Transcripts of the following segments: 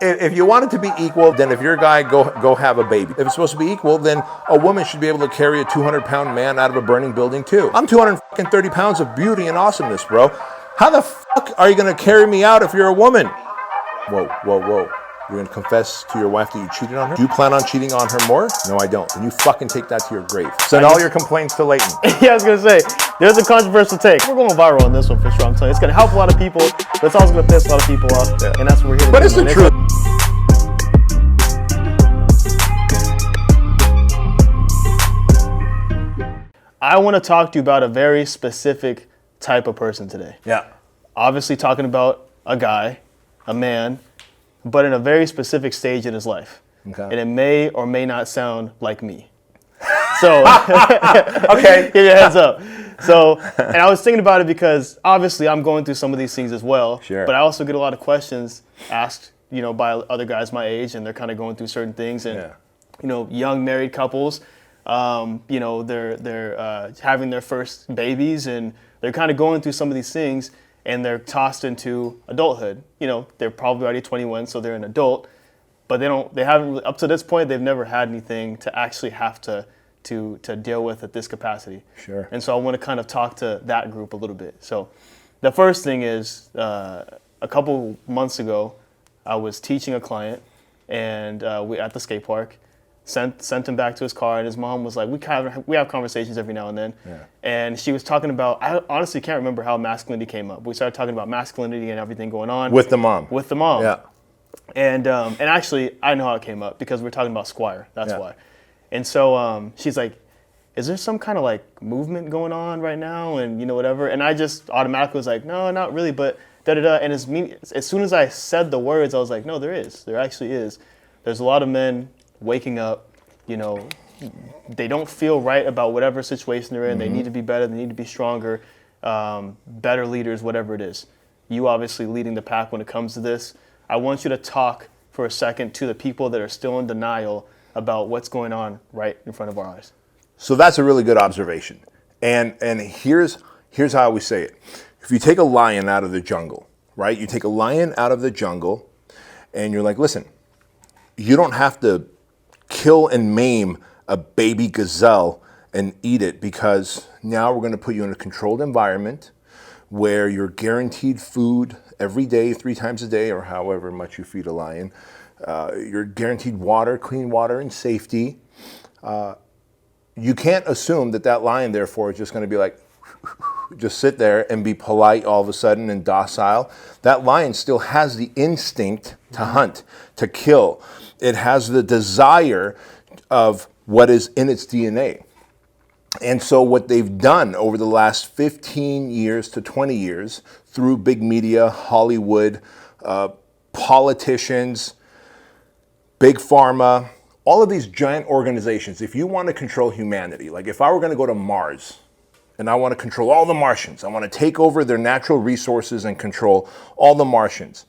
If you want it to be equal, then if you're a guy, go have a baby. If it's supposed to be equal, then a woman should be able to carry a 200-pound man out of a burning building too. I'm 230 pounds of beauty and awesomeness, bro. How the fuck are you going to carry me out if you're a woman? Whoa. You're going to confess to your wife that you cheated on her? Do you plan on cheating on her more? No, I don't. Then you fucking take that to your grave. Send all your complaints to Lheighton. Yeah, I was going to say, there's a controversial take. We're going viral on this one for sure. I'm telling you, it's going to help a lot of people, but it's also going to piss a lot of people off. Yeah. And that's what we're here to do. But it's the truth. I want to talk to you about a very specific type of person today. Yeah. Obviously talking about a guy, a man, but in a very specific stage in his life. Okay. And it may or may not sound like me. So, okay. Give you a heads up. So, and I was thinking about it because obviously I'm going through some of these things as well. Sure. But I also get a lot of questions asked, by other guys my age, and they're kind of going through certain things. And, young married couples, they're having their first babies, and they're kind of going through some of these things. And they're tossed into adulthood. They're probably already 21, so they're an adult, but they haven't, up to this point, they've never had anything to actually have to deal with at this capacity. Sure. And so I want to kind of talk to that group a little bit. So the first thing is, a couple months ago, I was teaching a client, and we at the skate park. Sent him back to his car, and his mom was like, we have conversations every now and then. Yeah. And she was talking about, I honestly can't remember how masculinity came up. We started talking about masculinity and everything going on. With the mom. Yeah. And actually, I know how it came up because we're talking about Squire. That's why. And so she's like, is there some kind of like movement going on right now? And whatever. And I just automatically was like, no, not really, but da-da-da. And as soon as I said the words, I was like, no, there is. There actually is. There's a lot of men waking up, they don't feel right about whatever situation they're in. Mm-hmm. They need to be better. They need to be stronger, better leaders, whatever it is. You obviously leading the pack when it comes to this. I want you to talk for a second to the people that are still in denial about what's going on right in front of our eyes. So that's a really good observation. And here's how we say it. If you take a lion out of the jungle, right? You take a lion out of the jungle and you're like, listen, you don't have to kill and maim a baby gazelle and eat it, because now we're going to put you in a controlled environment where you're guaranteed food every day, 3 times a day, or however much you feed a lion. You're guaranteed water, clean water, and safety. You can't assume that lion, therefore, is just going to be like, just sit there and be polite all of a sudden and docile. That lion still has the instinct to hunt, to kill. It has the desire of what is in its DNA. And so what they've done over the last 15 years to 20 years through big media, Hollywood, politicians, big pharma, all of these giant organizations, if you want to control humanity, like if I were going to go to Mars and I want to control all the Martians, I want to take over their natural resources and control all the Martians.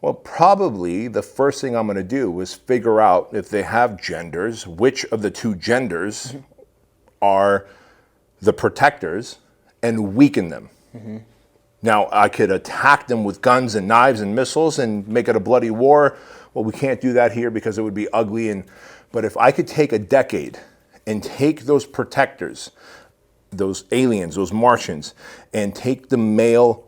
Well, probably the first thing I'm going to do is figure out if they have genders, which of the 2 genders are the protectors, and weaken them. Mm-hmm. Now, I could attack them with guns and knives and missiles and make it a bloody war. Well, we can't do that here because it would be ugly. But if I could take a decade and take those protectors, those aliens, those Martians, and take the male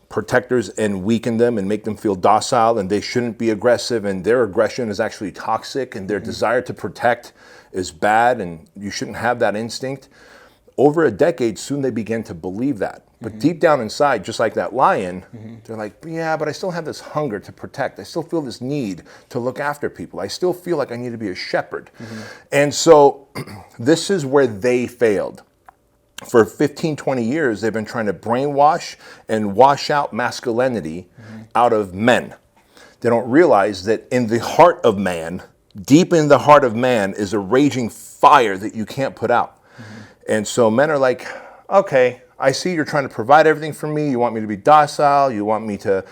protectors and weaken them and make them feel docile, and they shouldn't be aggressive, and their aggression is actually toxic, and their desire to protect is bad, and you shouldn't have that instinct. Over a decade, soon they begin to believe that. But deep down inside, just like that lion, they're like, yeah, but I still have this hunger to protect. I still feel this need to look after people. I still feel like I need to be a shepherd. And so this is where they failed. For 15, 20 years, they've been trying to brainwash and wash out masculinity out of men. They don't realize that in the heart of man, deep in the heart of man, is a raging fire that you can't put out. And so men are like, okay, I see you're trying to provide everything for me. You want me to be docile. You want me to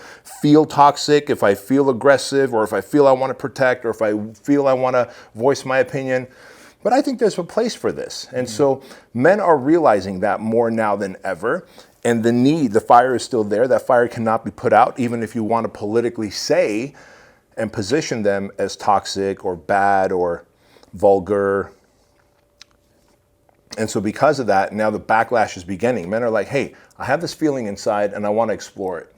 feel toxic if I feel aggressive, or if I feel I want to protect, or if I feel I want to voice my opinion. But I think there's a place for this. And so men are realizing that more now than ever. And the fire is still there. That fire cannot be put out, even if you want to politically say and position them as toxic or bad or vulgar. And so because of that, now the backlash is beginning. Men are like, hey, I have this feeling inside and I want to explore it.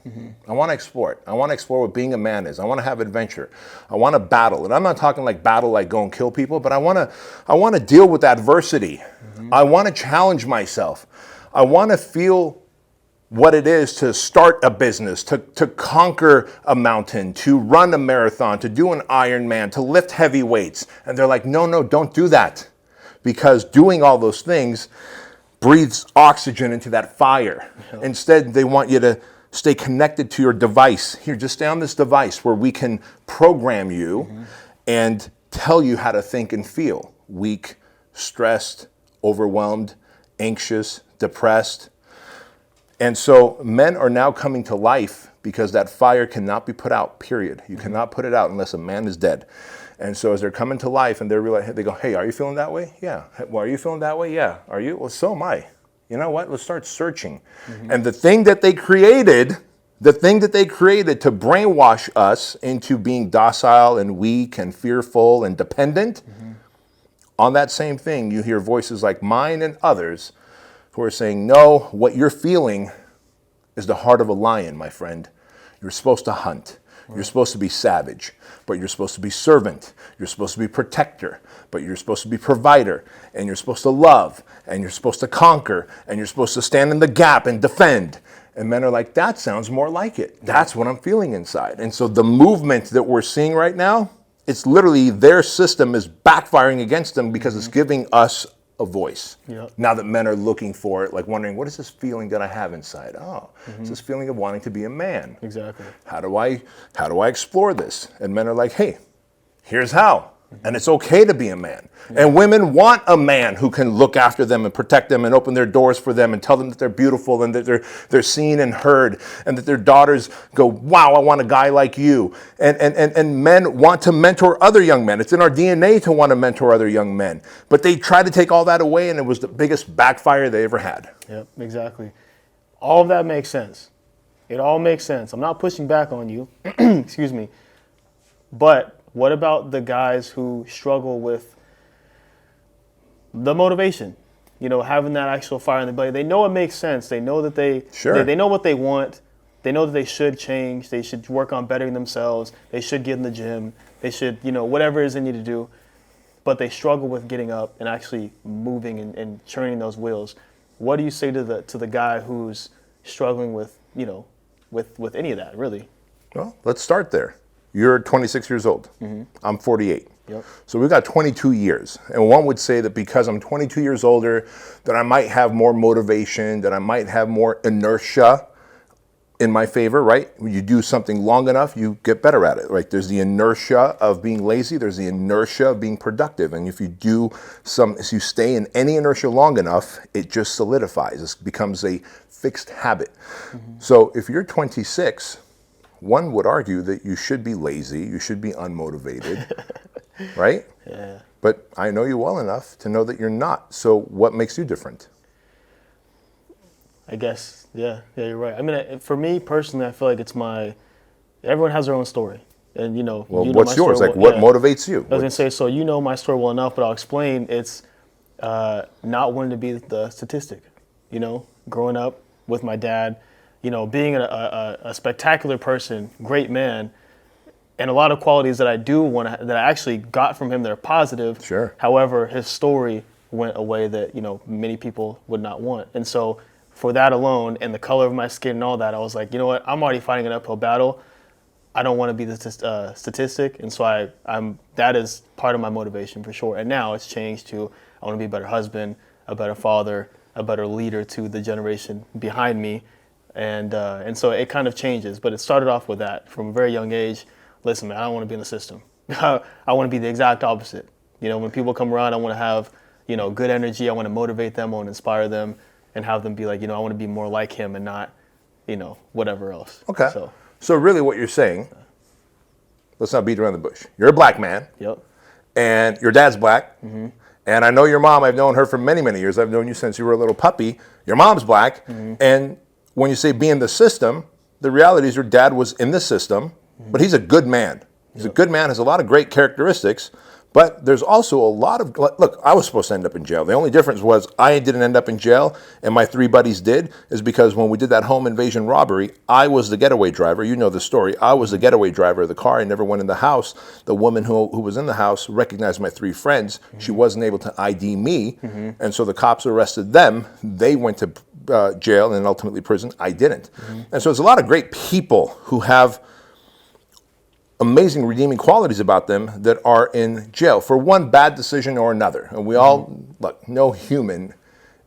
I want to explore it. I want to explore what being a man is. I want to have adventure. I want to battle. And I'm not talking like battle, like go and kill people, but I want to deal with adversity. I want to challenge myself. I want to feel what it is to start a business, to conquer a mountain, to run a marathon, to do an Ironman, to lift heavy weights. And they're like, no, don't do that. Because doing all those things breathes oxygen into that fire. Yeah. Instead, they want you to stay connected to your device. Here, just stay on this device where we can program you and tell you how to think and feel. Weak, stressed, overwhelmed, anxious, depressed. And so men are now coming to life because that fire cannot be put out, period. You cannot put it out unless a man is dead. And so as they're coming to life and they go, hey, are you feeling that way? Yeah. Well, are you feeling that way? Yeah. Are you? Well, so am I. You know what? Let's start searching. And the thing that they created to brainwash us into being docile and weak and fearful and dependent, on that same thing, you hear voices like mine and others who are saying, no, what you're feeling is the heart of a lion, my friend. You're supposed to hunt. You're supposed to be savage, but you're supposed to be servant. You're supposed to be protector, but you're supposed to be provider. And you're supposed to love, and you're supposed to conquer, and you're supposed to stand in the gap and defend. And men are like, that sounds more like it. That's what I'm feeling inside. And so the movement that we're seeing right now, it's literally their system is backfiring against them because it's giving us a voice. Yep. Now that men are looking for it, like wondering, what is this feeling that I have inside? Oh, it's this feeling of wanting to be a man. Exactly. How do I explore this? And men are like, hey, here's how. And it's okay to be a man. And women want a man who can look after them and protect them and open their doors for them and tell them that they're beautiful and that they're seen and heard, and that their daughters go, wow, I want a guy like you. And men want to mentor other young men. It's in our DNA to want to mentor other young men. But they try to take all that away, and it was the biggest backfire they ever had. Yep, exactly. All of that makes sense. It all makes sense. I'm not pushing back on you. Excuse me. But what about the guys who struggle with the motivation? You know, having that actual fire in the belly. They know it makes sense. They know that they know what they want. They know that they should change. They should work on bettering themselves. They should get in the gym. They should, whatever it is they need to do. But they struggle with getting up and actually moving and churning those wheels. What do you say to the guy who's struggling with, with any of that, really? Well, let's start there. You're 26 years old. I'm 48. Yep. So we've got 22 years. And one would say that because I'm 22 years older, that I might have more motivation, that I might have more inertia in my favor, right? When you do something long enough, you get better at it, right? There's the inertia of being lazy. There's the inertia of being productive. And if you stay in any inertia long enough, it just solidifies. It becomes a fixed habit. So if you're 26, one would argue that you should be lazy, you should be unmotivated, right? Yeah. But I know you well enough to know that you're not. So what makes you different? I guess, yeah, you're right. I mean, for me personally, I feel like everyone has their own story. And, well, what's yours? Like, what motivates you? I was going to say, so you know my story well enough, but I'll explain. It's not wanting to be the statistic, growing up with my dad, being a spectacular person, great man, and a lot of qualities that that I actually got from him that are positive. Sure. However, his story went a way that, many people would not want. And so for that alone and the color of my skin and all that, I was like, you know what, I'm already fighting an uphill battle. I don't want to be the statistic. And so that is part of my motivation for sure. And now it's changed to, I want to be a better husband, a better father, a better leader to the generation behind me. And so it kind of changes, but it started off with that from a very young age. Listen, man, I don't want to be in the system. I want to be the exact opposite. When people come around, I want to have, good energy. I want to motivate them. I want to inspire them and have them be like, I want to be more like him and not, whatever else. Okay. So really what you're saying, let's not beat around the bush. You're a black man. Yep. And your dad's black. And I know your mom. I've known her for many, many years. I've known you since you were a little puppy. Your mom's black. And when you say be in the system, the reality is your dad was in the system, but he's a good man. He's a good man, has a lot of great characteristics, but there's also a lot of, look, I was supposed to end up in jail. The only difference was I didn't end up in jail and my 3 buddies did, is because when we did that home invasion robbery, I was the getaway driver. You know the story. I was the getaway driver of the car. I never went in the house. The woman who was in the house recognized my 3 friends. She wasn't able to ID me. And so the cops arrested them. They went to jail and ultimately prison. I didn't. And so there's a lot of great people who have amazing redeeming qualities about them that are in jail for one bad decision or another. And we all, look, no human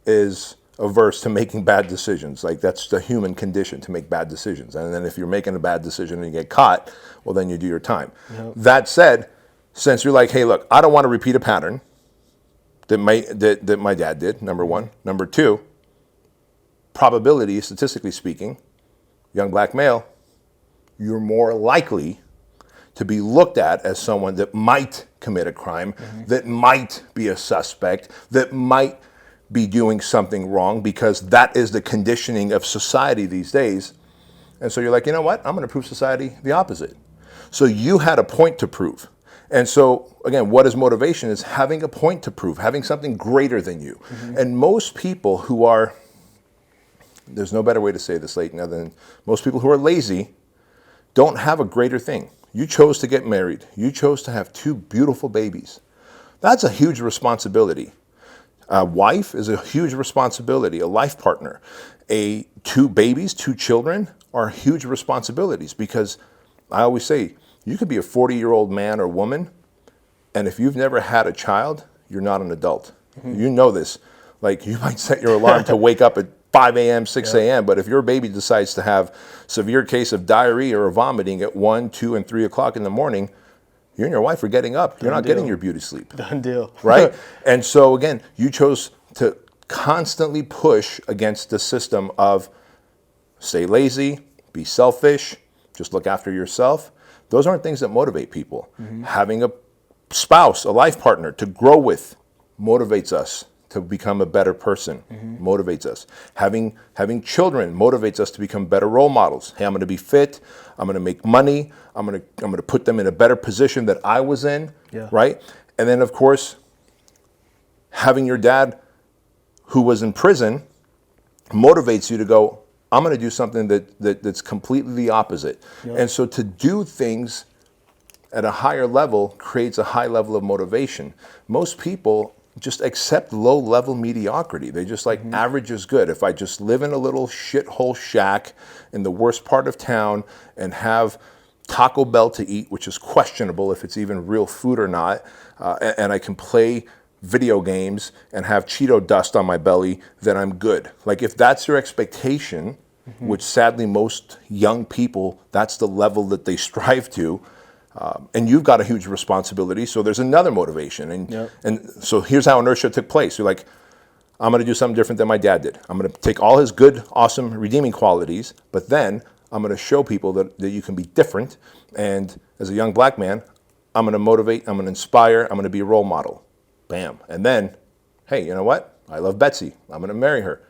is averse to making bad decisions. Like, that's the human condition, to make bad decisions. And then if you're making a bad decision and you get caught, well, then you do your time. That said, since you're like, hey, look, I don't want to repeat a pattern that my dad did, number one. Number two, probability, statistically speaking, young black male, you're more likely to be looked at as someone that might commit a crime, that might be a suspect, that might be doing something wrong, because that is the conditioning of society these days. And so you're like, you know what? I'm going to prove society the opposite. So you had a point to prove. And so, again, what is motivation? Is having a point to prove, having something greater than you. And most people who are, there's no better way to say this, Lheyton, other than most people who are lazy don't have a greater thing. You chose to get married. You chose to have 2 beautiful babies. That's a huge responsibility. A wife is a huge responsibility. A life partner. 2 babies, 2 children are huge responsibilities, because I always say, you could be a 40-year-old man or woman, and if you've never had a child, you're not an adult. You know this. Like, you might set your alarm to wake up at 5 a.m., 6 a.m., but if your baby decides to have severe case of diarrhea or vomiting at 1, 2, and 3 o'clock in the morning, you and your wife are getting up. You're not getting your beauty sleep. Done deal. Right? And so, again, you chose to constantly push against the system of stay lazy, be selfish, just look after yourself. Those aren't things that motivate people. Having a spouse, a life partner to grow with motivates us to become a better person, motivates us. Having children motivates us to become better role models. Hey, I'm going to be fit. I'm going to make money. I'm going to put them in a better position that I was in, right? And then, of course, having your dad who was in prison motivates you to go, I'm going to do something that's completely the opposite. And so to do things at a higher level creates a high level of motivation. Most people just accept low-level mediocrity. They just like, average is good. If I just live in a little shithole shack in the worst part of town and have Taco Bell to eat, which is questionable if it's even real food or not, and I can play video games and have Cheeto dust on my belly, then I'm good. Like, if that's your expectation, which sadly most young people, that's the level that they strive to, and you've got a huge responsibility, so there's another motivation. And so here's how inertia took place. You're like, I'm going to do something different than my dad did. I'm going to take all his good, awesome, redeeming qualities, but then I'm going to show people that you can be different. And as a young black man, I'm going to motivate, I'm going to inspire, I'm going to be a role model. Bam. And then, hey, you know what? I love Betsy. I'm going to marry her.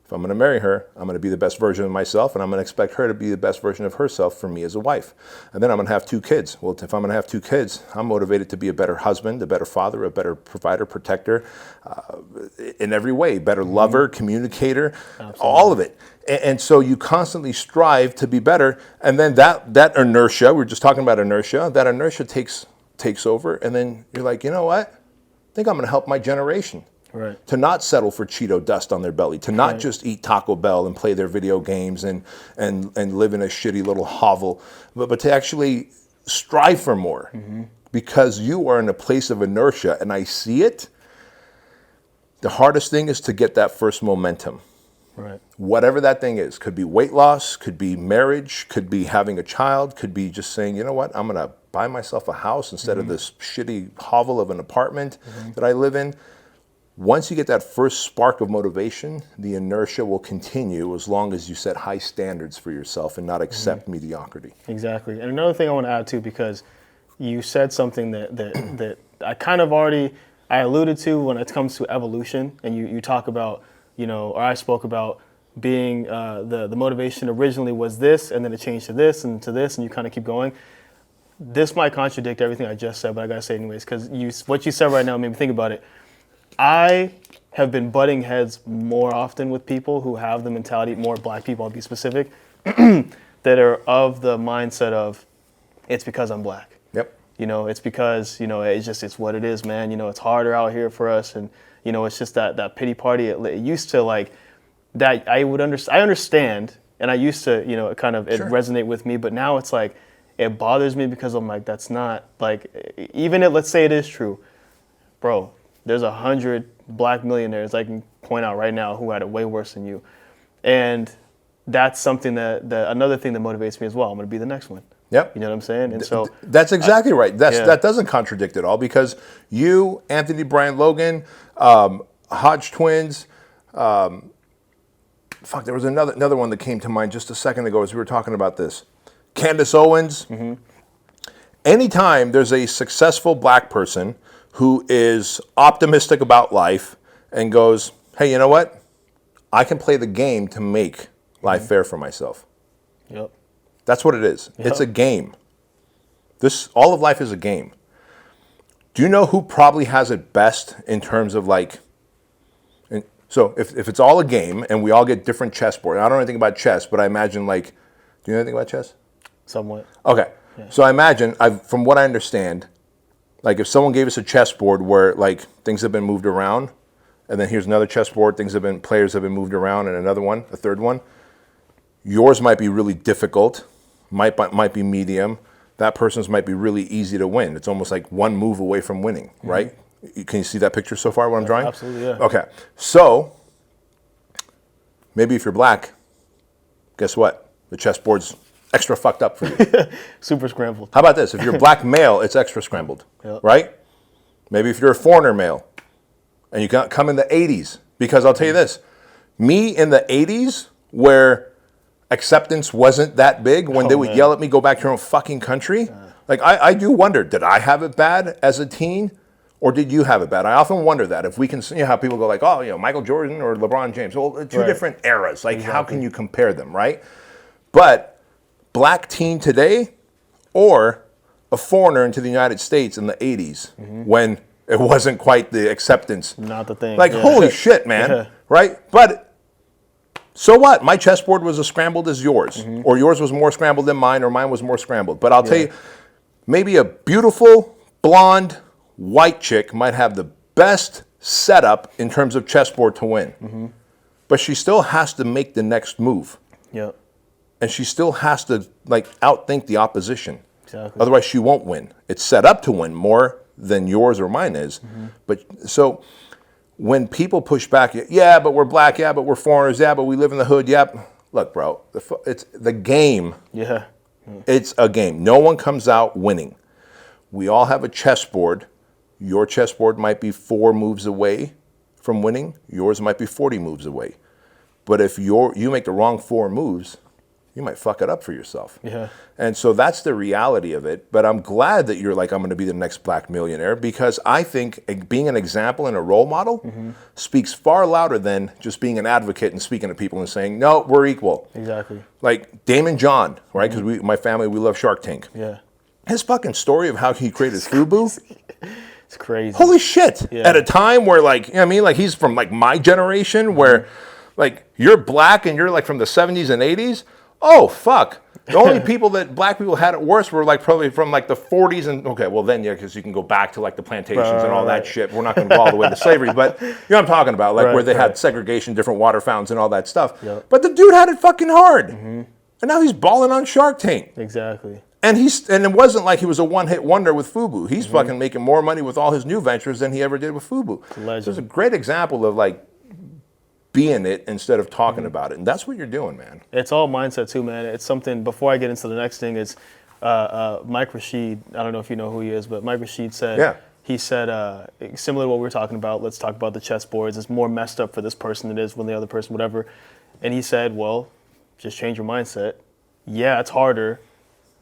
If I'm going to marry her, I'm going to be the best version of myself, and I'm going to expect her to be the best version of herself for me as a wife. And then I'm going to have 2 kids. Well, if I'm going to have 2 kids, I'm motivated to be a better husband, a better father, a better provider, protector, in every way, better lover, communicator, all of it. And so you constantly strive to be better. And then that inertia, we were just talking about inertia, that inertia takes over. And then you're like, you know what? I think I'm going to help my generation. Right. To not settle for Cheeto dust on their belly, to not just eat Taco Bell and play their video games and live in a shitty little hovel, but to actually strive for more, because you are in a place of inertia, and I see it. The hardest thing is to get that first momentum. Right. Whatever that thing is, could be weight loss, could be marriage, could be having a child, could be just saying, you know what, I'm going to buy myself a house instead of this shitty hovel of an apartment that I live in. Once you get that first spark of motivation, the inertia will continue as long as you set high standards for yourself and not accept mediocrity. Exactly. And another thing I want to add too, because you said something that I kind of already, I alluded to when it comes to evolution, and you talk about, or I spoke about being, the motivation originally was this, and then it changed to this, and you kind of keep going. this might contradict everything I just said, but I gotta say it anyways, because what you said right now made me think about it. I have been butting heads more often with people who have the mentality, more black people, I'll be specific, that are of the mindset of, it's because I'm black. Yep. It's because, it's what it is, man. It's harder out here for us. And, it's just that pity party. It used to that I understand. And I used to, it resonate with me. But now it's like, it bothers me because I'm like, that's not even if, let's say it is true, bro, there's 100 black millionaires I can point out right now who had it way worse than you. And that's something that another thing that motivates me as well. I'm going to be the next one. Yep. You know what I'm saying? And so that's exactly right. That doesn't contradict at all, because you, Anthony Brian Logan, Hodge twins, there was another one that came to mind just a second ago as we were talking about this. Candace Owens. Mm-hmm. Anytime there's a successful black person who is optimistic about life and goes, hey, you know what? I can play the game to make life fair for myself. Yep. That's what it is. Yep. It's a game. All of life is a game. Do you know who probably has it best in terms of so if it's all a game and we all get different chessboard, I don't know anything about chess, but I imagine do you know anything about chess? Somewhat. Okay. Yeah. So I imagine, from what I understand, if someone gave us a chessboard where things have been moved around, and then here's another chessboard, players have been moved around, and another one, a third one, yours might be really difficult, might be medium, that person's might be really easy to win. It's almost like one move away from winning, mm-hmm. right? Can you see that picture so far, what I'm drawing? Absolutely, yeah. Okay. So maybe if you're black, guess what? The chessboard's extra fucked up for you. Super scrambled. How about this? If you're black male, it's extra scrambled, yep. right? Maybe if you're a foreigner male and you come in the 80s, because I'll tell you this, me in the 80s where acceptance wasn't that big, when they would yell at me, go back to your own fucking country, I do wonder, did I have it bad as a teen? Or did you have it bad? I often wonder that. If we can, how people go Michael Jordan or LeBron James. Well, two different eras. Exactly. How can you compare them, right? But black teen today or a foreigner into the United States in the 80s mm-hmm. when it wasn't quite the acceptance. Not the thing. Holy shit, man, right? But so what? My chessboard was as scrambled as yours, mm-hmm. or yours was more scrambled than mine, or mine was more scrambled. But I'll tell you, maybe a beautiful, blonde, white chick might have the best setup in terms of chessboard to win. Mm-hmm. But she still has to make the next move. Yep. And she still has to outthink the opposition. Exactly. Otherwise she won't win. It's set up to win more than yours or mine is. Mm-hmm. But so when people push back, yeah, but we're black, yeah, but we're foreigners, yeah, but we live in the hood, yep. Look, bro, it's the game. Yeah. It's a game. No one comes out winning. We all have a chessboard. Your chessboard might be 4 moves away from winning. Yours might be 40 moves away. But if you make the wrong 4 moves, you might fuck it up for yourself. Yeah. And so that's the reality of it. But I'm glad that you're I'm going to be the next black millionaire, because I think being an example and a role model mm-hmm. speaks far louder than just being an advocate and speaking to people and saying, no, we're equal. Exactly. Like Damon John, right? Because mm-hmm. my family, we love Shark Tank. Yeah. His fucking story of how he created Fubu. It's crazy. Holy shit. Yeah. At a time where he's from my generation where you're black and you're from the 70s and 80s. Oh, fuck. The only people that black people had it worse were probably from the 40s and, okay, well then, yeah, because you can go back to the plantations and all that shit. We're not going to go all the way to slavery, but you know what I'm talking about, where they had segregation, different water fountains and all that stuff. Yep. But the dude had it fucking hard. Mm-hmm. And now he's balling on Shark Tank. Exactly. And it wasn't like he was a one-hit wonder with Fubu. He's mm-hmm. fucking making more money with all his new ventures than he ever did with Fubu. So it's a great example of being it instead of talking mm-hmm. about it. And that's what you're doing, man. It's all mindset too, man. It's something, before I get into the next thing, it's Mike Rashid. I don't know if you know who he is, but Mike Rashid said, he said, similar to what we were talking about, let's talk about the chessboards. It's more messed up for this person than it is for the other person, whatever. And he said, well, just change your mindset. Yeah, it's harder.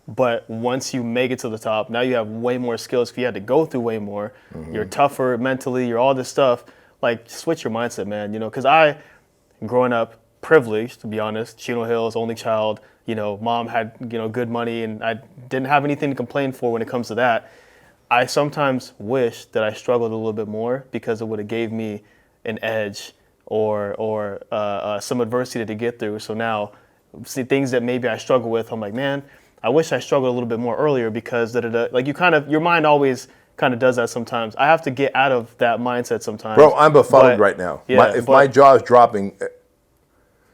But once you make it to the top, now you have way more skills because you had to go through way more. Mm-hmm. You're tougher mentally, you're all this stuff. Switch your mindset, man. Because growing up, privileged, to be honest, Chino Hills, only child, mom had, good money and I didn't have anything to complain for when it comes to that. I sometimes wish that I struggled a little bit more because it would have gave me an edge or some adversity to get through. So now, see things that maybe I struggle with, I'm like, man, I wish I struggled a little bit more earlier because like your mind always kind of does that sometimes. I have to get out of that mindset sometimes. Bro, I'm befuddled right now. Yeah, my jaw is dropping,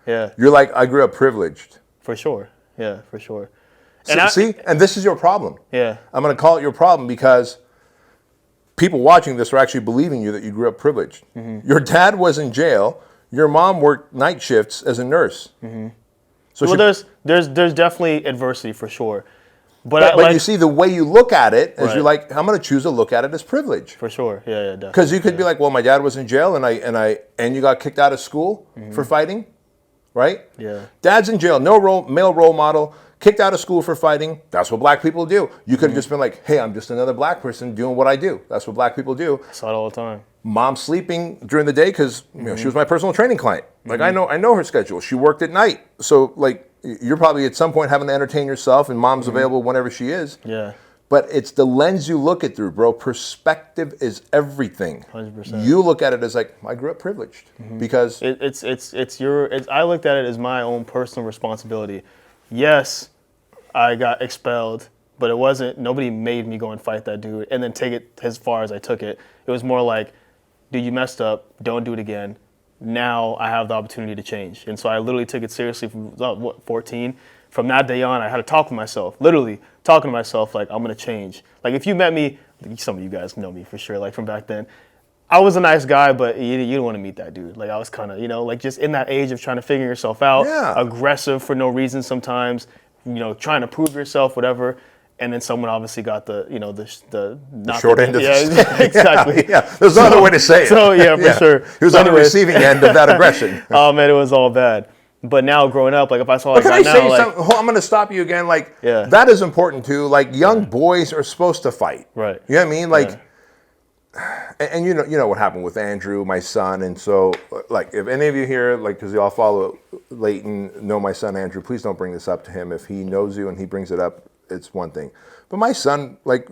yeah, you're like, I grew up privileged. for sure. Yeah, for sure. And this is your problem. Yeah. I'm going to call it your problem because people watching this are actually believing you that you grew up privileged. Mm-hmm. Your dad was in jail. Your mom worked night shifts as a nurse. Mm-hmm. So there's definitely adversity for sure. But you see, the way you look at it is Right. you're like, I'm going to choose to look at it as privilege. For sure. Yeah, definitely. Because you could be like, well, my dad was in jail and you got kicked out of school for fighting, right? Yeah. Dad's in jail, no male role model, kicked out of school for fighting. That's what black people do. You could have just been like, hey, I'm just another black person doing what I do. That's what black people do. I saw it all the time. Mom sleeping during the day because she was my personal training client. Like I know her schedule. She worked at night, so like you're probably at some point having to entertain yourself, and mom's available whenever she is. Yeah. But it's the lens you look at through, bro. Perspective is everything. 100%. You look at it as like, I grew up privileged because I looked at it as my own personal responsibility. Yes, I got expelled, but it wasn't, nobody made me go and fight that dude and then take it as far as I took it. It was more like, dude, you messed up, don't do it again. Now I have the opportunity to change. And so I literally took it seriously from, 14? From that day on, I had to talk with myself, literally talking to myself like, I'm going to change. Like if you met me, some of you guys know me for sure, like from back then, I was a nice guy, but you don't want to meet that dude. Like I was kind of, like just in that age of trying to figure yourself out, aggressive for no reason sometimes, trying to prove yourself, whatever. And then someone obviously got the short end of the stick. Yeah, exactly. Yeah. There's no other way to say it. So yeah, for sure. He was on the receiving end of that aggression. Oh man, it was all bad. But now growing up, like if I saw like can right I say now, like something? I'm going to stop you again. Like that is important too. Like young boys are supposed to fight. Right. You know what I mean? Like, and you know what happened with Andrew, my son, and so like if any of you here, like because y'all follow Lheighton, know my son Andrew, please don't bring this up to him. If he knows you and he brings it up, it's one thing. But my son, like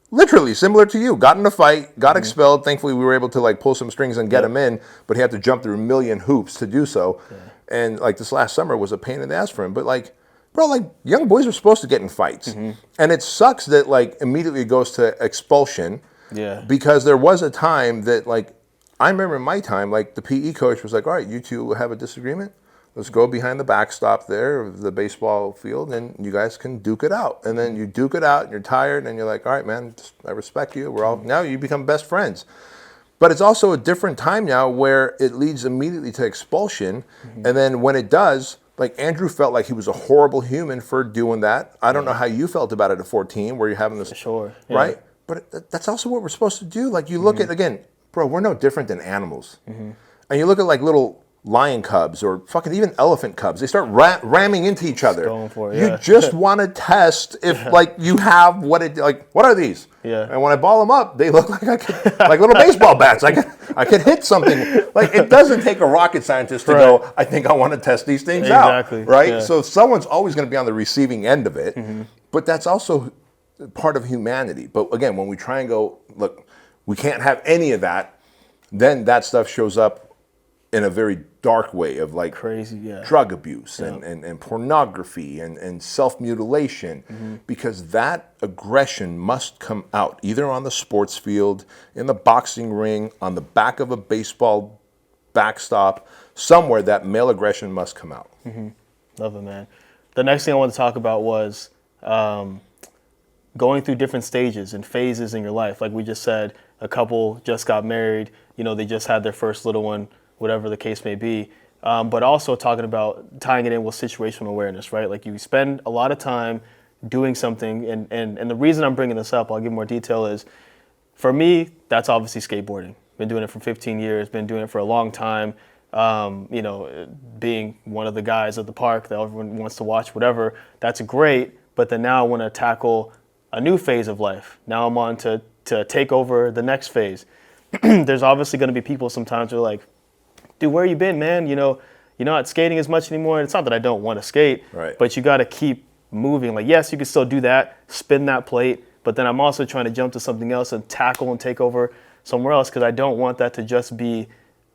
literally similar to you, got in a fight, got expelled. Thankfully, we were able to like pull some strings and get him in, but he had to jump through a million hoops to do so. Yeah. And like this last summer was a pain in the ass for him. But like, bro, like young boys are supposed to get in fights, and it sucks that like immediately it goes to expulsion. Yeah. Because there was a time that like I remember in my time, like the PE coach was like, all right, you two have a disagreement. Let's go behind the backstop there of the baseball field, and you guys can duke it out. And then you duke it out, and you're tired, and you're like, all right, man, I respect you. Now you become best friends. But it's also a different time now where it leads immediately to expulsion. And then when it does, like Andrew felt like he was a horrible human for doing that. I don't know how you felt about it at 14, where you're having this, sure, right? But that's also what we're supposed to do. Like you look at, again, bro, we're no different than animals. And you look at like little lion cubs or fucking even elephant cubs. They start ramming into each other. Going for it, You just want to test if like you have what are these? Yeah. And when I ball them up, they look like like little baseball bats. I could hit something. Like it doesn't take a rocket scientist to go, I think I want to test these things out. Right? Yeah. So someone's always going to be on the receiving end of it. But that's also part of humanity. But again, when we try and go, look, we can't have any of that, then that stuff shows up in a very dark way of like crazy, drug abuse and pornography and self-mutilation, because that aggression must come out either on the sports field, in the boxing ring, on the back of a baseball backstop, somewhere that male aggression must come out. Love it, man. The next thing I want to talk about was going through different stages and phases in your life. Like we just said, a couple just got married, they just had their first little one, whatever the case may be. But also talking about tying it in with situational awareness, right? Like you spend a lot of time doing something, and the reason I'm bringing this up, I'll give more detail, is for me, that's obviously skateboarding. Been doing it for 15 years, been doing it for a long time. Being one of the guys at the park that everyone wants to watch, whatever, that's great. But then now I want to tackle a new phase of life. Now I'm on to take over the next phase. There's obviously going to be people sometimes who are like, dude, where you been, man? You you're not skating as much anymore. It's not that I don't want to skate, Right. but you got to keep moving. Like, yes, you can still do that, spin that plate, but then I'm also trying to jump to something else and tackle and take over somewhere else because I don't want that to just be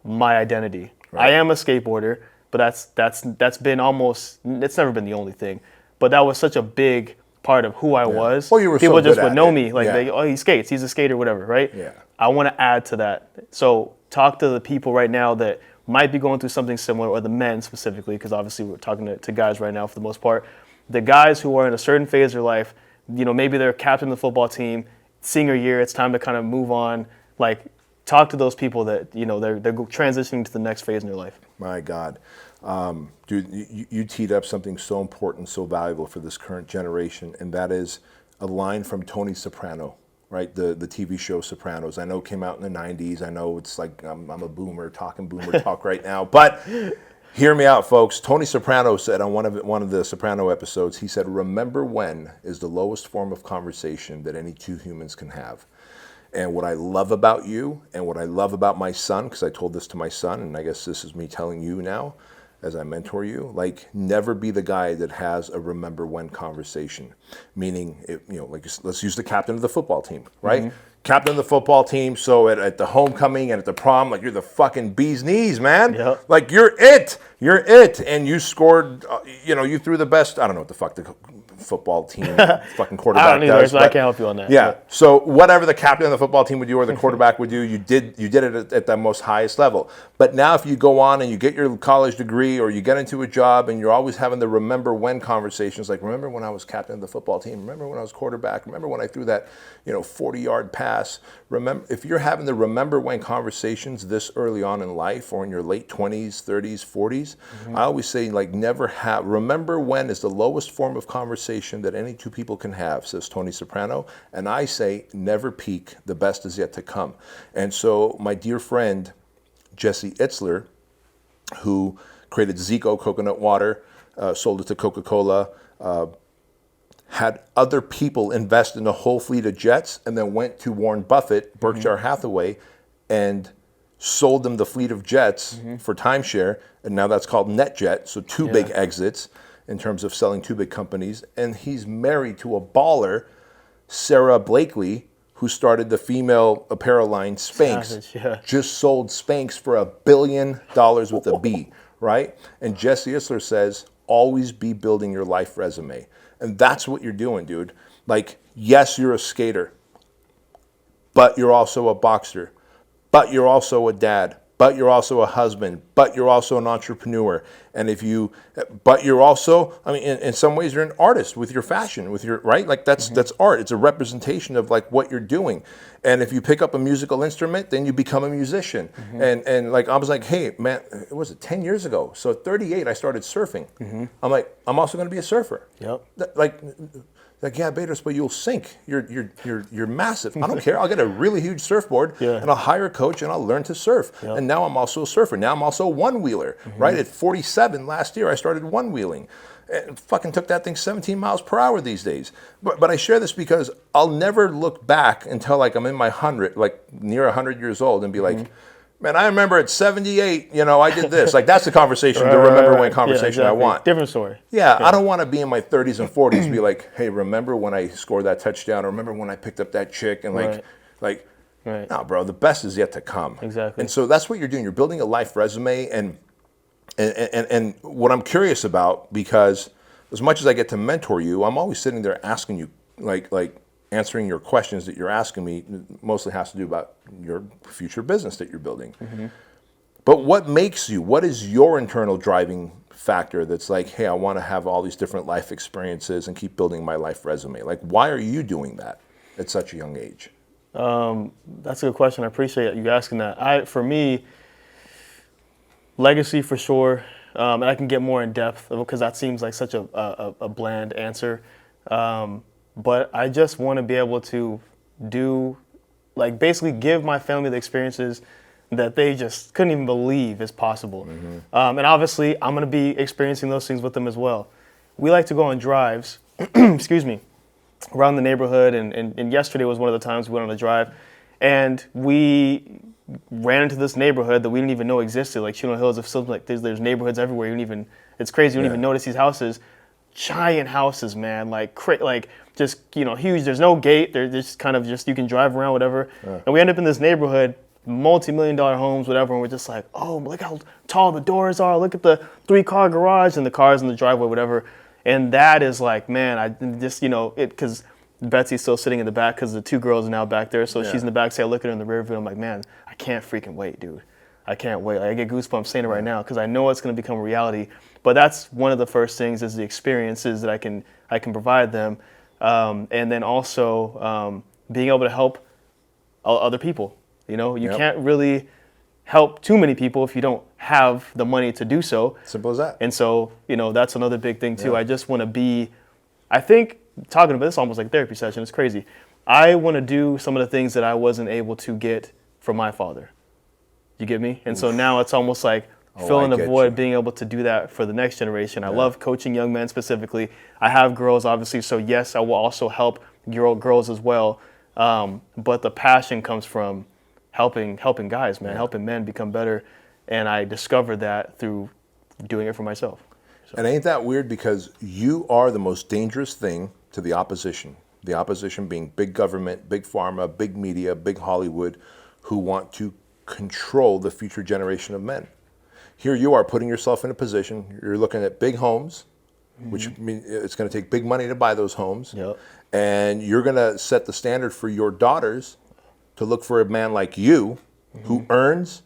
my identity. Right. I am a skateboarder, but that's been almost, it's never been the only thing, but that was such a big part of who I was. Well, you were People so just good would at know it. me, like, Yeah. oh, he skates, he's a skater, whatever, right? Yeah. I want to add to that. So talk to the people right now that might be going through something similar, or the men specifically, because obviously we're talking to guys right now for the most part. The guys who are in a certain phase of their life, maybe they're captain of the football team, senior year, it's time to kind of move on. Like, talk to those people that, they're transitioning to the next phase in their life. My God. Dude, you teed up something so important, so valuable for this current generation, and that is a line from Tony Soprano, right? The TV show Sopranos. I know it came out in the 90s. I know it's like I'm a boomer talking boomer talk right now, but hear me out, folks. Tony Soprano said on one of the Soprano episodes, he said, "Remember when is the lowest form of conversation that any two humans can have." And what I love about you and what I love about my son, because I told this to my son, and I guess this is me telling you now as I mentor you, like, never be the guy that has a remember when conversation. Meaning, let's use the captain of the football team, right? Mm-hmm. Captain of the football team, so at the homecoming and at the prom, like, you're the fucking bee's knees, man. Yep. Like, you're it. And you scored, you threw the best, I don't know what the fuck the football team fucking quarterback I don't either, does. so I can't help you on that. Yeah. But. So whatever the captain of the football team would do or the quarterback would do, you did it at the most highest level. But now if you go on and you get your college degree or you get into a job and you're always having the remember when conversations, like, remember when I was captain of the football team? Remember when I was quarterback? Remember when I threw that 40-yard pass? Remember, if you're having the remember when conversations this early on in life or in your late 20s, 30s, 40s, I always say, like, remember when is the lowest form of conversation that any two people can have, says Tony Soprano. And I say, never peak, the best is yet to come. And so my dear friend, Jesse Itzler, who created Zico coconut water, sold it to Coca-Cola, had other people invest in a whole fleet of jets, and then went to Warren Buffett, Berkshire Hathaway, and sold them the fleet of jets for timeshare, and now that's called NetJet, so two big exits in terms of selling two big companies. And he's married to a baller, Sarah Blakely, who started the female apparel line Spanx. Savage, Just sold Spanx for $1 billion with a B, right? And Jesse Itzler says, always be building your life resume. And that's what you're doing, dude. Like, yes, you're a skater, but you're also a boxer, but you're also a dad, but you're also a husband, but you're also an entrepreneur. And but you're also, I mean, in some ways you're an artist with your fashion, with your, right? Like that's art. It's a representation of like what you're doing. And if you pick up a musical instrument, then you become a musician. And like, I was like, hey man, was it 10 years ago? So at 38, I started surfing. I'm like, I'm also going to be a surfer. Yep. Like, yeah, Betos, but you'll sink. You're massive. I don't care. I'll get a really huge surfboard and I'll hire a coach and I'll learn to surf. Yep. And now I'm also a surfer. Now I'm also a one-wheeler, right? At 47 last year, I started one-wheeling. And fucking took that thing 17 miles per hour these days. But I share this because I'll never look back until like I'm in my near 100 years old and be like, man, I remember at 78, I did this. Like, that's the conversation, the remember when conversation I want. Different story. Yeah, I don't want to be in my 30s and 40s and be like, hey, remember when I scored that touchdown? Or remember when I picked up that chick? And no, bro, the best is yet to come. Exactly. And so that's what you're doing. You're building a life resume. And what I'm curious about, because as much as I get to mentor you, I'm always sitting there asking you, like answering your questions that you're asking me, mostly has to do about your future business that you're building. But what is your internal driving factor that's like, hey, I want to have all these different life experiences and keep building my life resume? Like, why are you doing that at such a young age? That's a good question. I appreciate you asking that. For me, legacy for sure. And I can get more in depth because that seems like such a bland answer. But I just want to be able to basically give my family the experiences that they just couldn't even believe is possible. And obviously, I'm going to be experiencing those things with them as well. We like to go on drives, excuse me, around the neighborhood. And yesterday was one of the times we went on a drive. And we ran into this neighborhood that we didn't even know existed, like Chino Hills. Of something like there's neighborhoods everywhere. It's crazy. You don't even notice these houses, giant houses, man. Like just huge. There's no gate. They're just kind of just you can drive around, whatever. And we end up in this neighborhood, multi-million-dollar homes, whatever. And we're just like, oh, look how tall the doors are. Look at the 3-car garage and the cars in the driveway, whatever. And that is like, man, I just because Betsy's still sitting in the back because the 2 girls are now back there. So she's in the back. Say I look at her in the rear view. I'm like, man, I can't freaking wait, dude. I can't wait. Like, I get goosebumps saying it right now because I know it's going to become a reality. But that's one of the first things is the experiences that I can provide them, and then also being able to help other people. You can't really help too many people if you don't have the money to do so. Simple as that. And so that's another big thing too. I just want to be. I think talking about this almost like a therapy session. It's crazy. I want to do some of the things that I wasn't able to get from my father. You get me? And so now it's almost like filling the void, being able to do that for the next generation. I love coaching young men specifically. I have girls, obviously, so yes, I will also help girls as well. But the passion comes from helping guys, man, helping men become better. And I discovered that through doing it for myself. So. And ain't that weird? Because you are the most dangerous thing to the opposition. The opposition being big government, big pharma, big media, big Hollywood, who want to control the future generation of men. Here you are putting yourself in a position, you're looking at big homes, which means it's going to take big money to buy those homes. And you're going to set the standard for your daughters to look for a man like you who earns,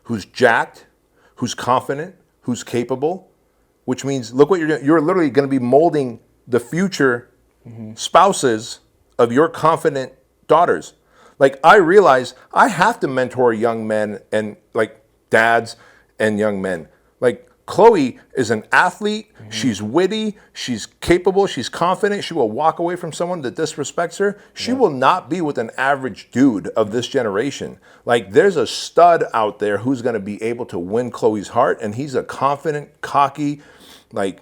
who's jacked, who's confident, who's capable, which means look what you're doing. You're literally going to be molding the future spouses of your confident daughters. Like, I realize I have to mentor young men and like dads and young men. Like, Chloe is an athlete. She's witty. She's capable. She's confident. She will walk away from someone that disrespects her. She will not be with an average dude of this generation. Like, there's a stud out there who's going to be able to win Chloe's heart. And he's a confident, cocky, like,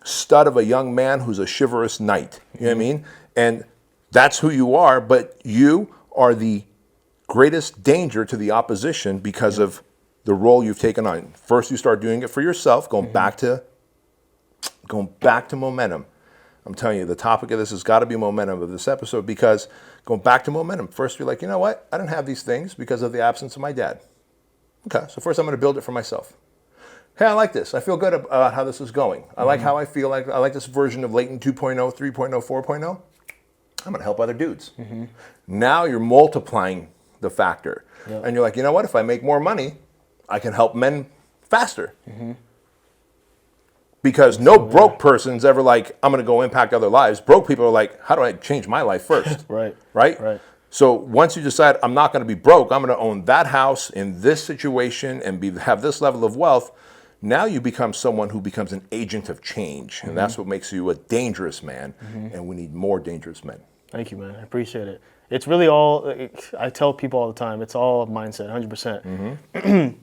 stud of a young man who's a chivalrous knight. You know what I mean? And that's who you are. But you are the greatest danger to the opposition because of the role you've taken on. First, you start doing it for yourself, going back to momentum. I'm telling you, the topic of this has got to be momentum of this episode, because going back to momentum, first you're like, you know what? I don't have these things because of the absence of my dad. Okay, so first I'm going to build it for myself. Hey, I like this. I feel good about how this is going. I like how I feel. I like this version of Lheighton 2.0, 3.0, 4.0. I'm going to help other dudes. Now you're multiplying the factor. And you're like, you know what? If I make more money, I can help men faster. Because no broke person's ever like, I'm going to go impact other lives. Broke people are like, how do I change my life first? Right? So once you decide I'm not going to be broke, I'm going to own that house in this situation and have this level of wealth, now you become someone who becomes an agent of change. And that's what makes you a dangerous man. And we need more dangerous men. Thank you, man. I appreciate it. It's really all, I tell people all the time, it's all mindset, 100%.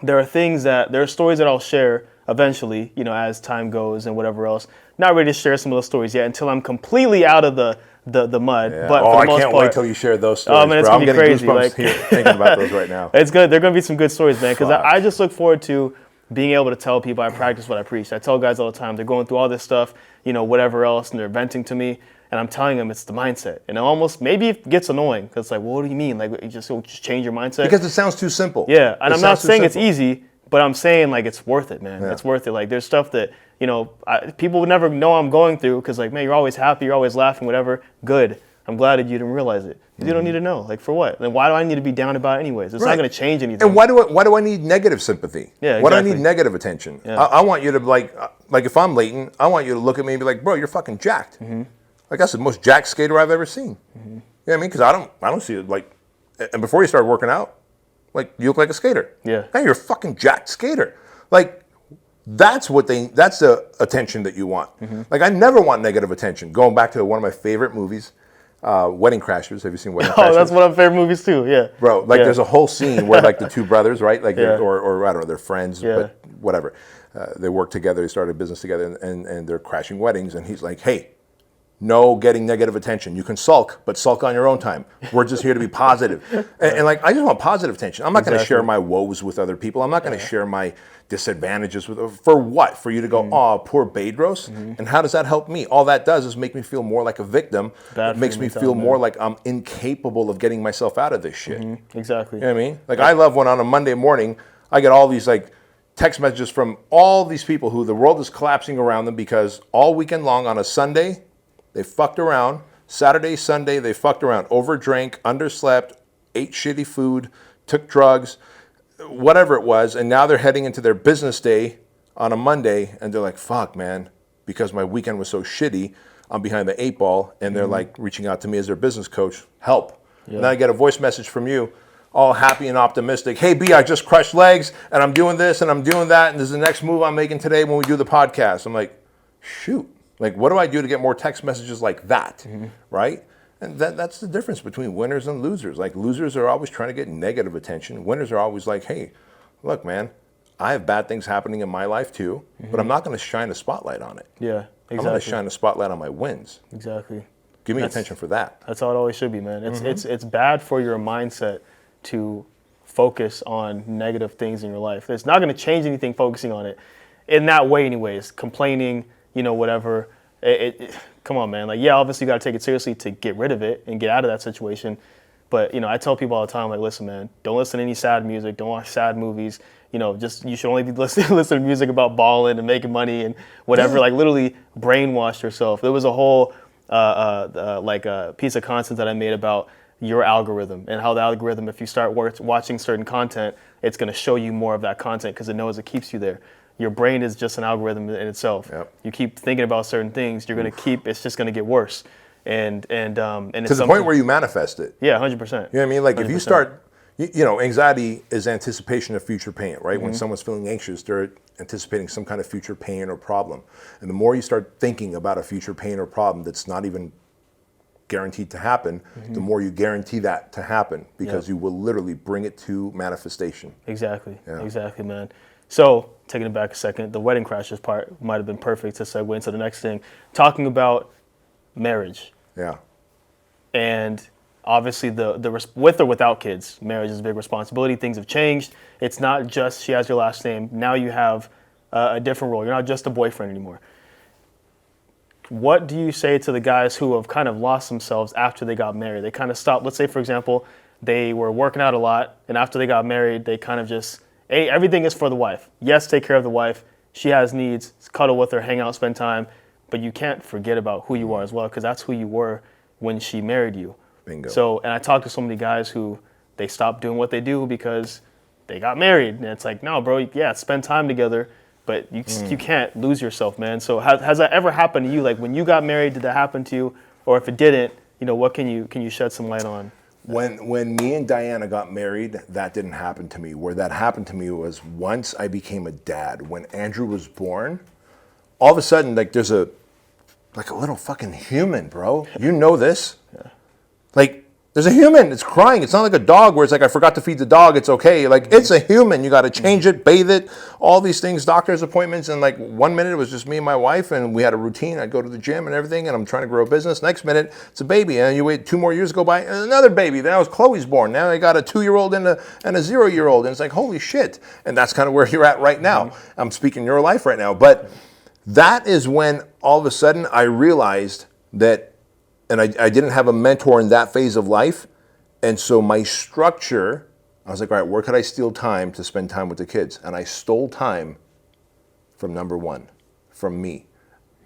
There are stories that I'll share eventually, as time goes and whatever else. Not ready to share some of those stories yet until I'm completely out of the mud. But for the most I can't part, wait till you share those stories. Oh man, it's bro. gonna be crazy. Like, thinking about those right now. It's good. They're gonna be some good stories, man. Because I just look forward to being able to tell people I practice what I preach. I tell guys all the time, they're going through all this stuff, whatever else, and they're venting to me. And I'm telling them it's the mindset. And maybe it gets annoying because it's like, well, what do you mean? Like, you just change your mindset? Because it sounds too simple. Yeah, and I'm not saying it's easy, but I'm saying like it's worth it, man. It's worth it. Like, there's stuff that, people would never know I'm going through because like, man, you're always happy, you're always laughing, whatever. Good. I'm glad that you didn't realize it. You don't need to know. Like, for what? Then why do I need to be down about it anyways? It's not going to change anything. And why do I need negative sympathy? Yeah, exactly. Why do I need negative attention? I want you to like if I'm Lheighton, I want you to look at me and be like, bro, you're fucking jacked. Like, that's the most jacked skater I've ever seen. You know what I mean? Because I don't see it like, and before you started working out, like, you look like a skater. Yeah. Hey, you're a fucking jacked skater. Like, that's the attention that you want. Like, I never want negative attention. Going back to one of my favorite movies, Wedding Crashers. Have you seen Wedding Crashers? Oh, that's one of my favorite movies too. Yeah. Bro, like, there's a whole scene where like the two brothers, right? Like, or I don't know, they're friends, but whatever. They work together. They started a business together, and they're crashing weddings. And he's like, hey, no getting negative attention. You can sulk, but sulk on your own time. We're just here to be positive. And like, I just want positive attention. I'm not going to share my woes with other people. I'm not going to share my disadvantages with, for what? For you to go, oh, poor Bedros? And how does that help me? All that does is make me feel more like a victim. It makes me feel more like I'm incapable of getting myself out of this shit. Exactly. You know what I mean? Like, I love when on a Monday morning, I get all these like text messages from all these people who the world is collapsing around them because all weekend long on a Sunday, they fucked around. Saturday, Sunday, they fucked around, overdrank, underslept, ate shitty food, took drugs, whatever it was. And now they're heading into their business day on a Monday. And they're like, fuck, man, because my weekend was so shitty, I'm behind the 8 ball. And they're like reaching out to me as their business coach, help. And then I get a voice message from you, all happy and optimistic. Hey, B, I just crushed legs and I'm doing this and I'm doing that. And this is the next move I'm making today when we do the podcast. I'm like, shoot. Like, what do I do to get more text messages like that, right? And that's the difference between winners and losers. Like, losers are always trying to get negative attention. Winners are always like, hey, look, man, I have bad things happening in my life too, but I'm not going to shine a spotlight on it. Yeah, exactly. I'm going to shine a spotlight on my wins. Exactly. Give me attention for that. That's how it always should be, man. It's bad for your mindset to focus on negative things in your life. It's not going to change anything focusing on it in that way anyways. Complaining, whatever. Come on, man. Like, yeah, obviously you got to take it seriously to get rid of it and get out of that situation. But, I tell people all the time, like, listen, man, don't listen to any sad music. Don't watch sad movies. You should only be listen to music about balling and making money and whatever. Like, literally brainwash yourself. There was a whole piece of content that I made about your algorithm and how the algorithm, if you start watching certain content, it's going to show you more of that content because it knows it keeps you there. Your brain is just an algorithm in itself. Yep. You keep thinking about certain things, you're going to it's just going to get worse. And it's to the point where you manifest it. Yeah, 100%. You know what I mean? Like 100%. If you start, anxiety is anticipation of future pain, right? When someone's feeling anxious, they're anticipating some kind of future pain or problem. And the more you start thinking about a future pain or problem that's not even guaranteed to happen, the more you guarantee that to happen because you will literally bring it to manifestation. Exactly. Yeah. Exactly, man. So, taking it back a second, the wedding crashes part might have been perfect to segue into the next thing. Talking about marriage. Yeah. And obviously, the with or without kids, marriage is a big responsibility. Things have changed. It's not just she has your last name. Now you have a different role. You're not just a boyfriend anymore. What do you say to the guys who have kind of lost themselves after they got married? They kind of stopped. Let's say, for example, they were working out a lot, and after they got married, they kind of just, hey, everything is for the wife. Yes, take care of the wife. She has needs. Cuddle with her, hang out, spend time. But you can't forget about who you are as well, because that's who you were when she married you. Bingo. So, and I talk to so many guys who they stopped doing what they do because they got married. And it's like, no, bro, yeah, spend time together, but you can't lose yourself, man. So has that ever happened to you? Like when you got married, did that happen to you? Or if it didn't, what can you shed some light on? When me and Diana got married, that didn't happen to me. Where that happened to me was once I became a dad. When Andrew was born, all of a sudden, like there's a little fucking human, bro. You know this? Yeah. Like there's a human. It's crying. It's not like a dog where it's like I forgot to feed the dog. It's okay. Like it's a human. You got to change it, bathe it, all these things, doctor's appointments. And like 1 minute it was just me and my wife, and we had a routine. I'd go to the gym and everything, and I'm trying to grow a business. Next minute it's a baby, and you wait 2 more years go by, and another baby. Then I was Chloe's born. Now I got a 2-year-old and a 0-year-old, and it's like holy shit. And that's kind of where you're at right now. I'm speaking your life right now, but that is when all of a sudden I realized that. And I didn't have a mentor in that phase of life. And so my structure, I was like, all right, where could I steal time to spend time with the kids? And I stole time from number one, from me.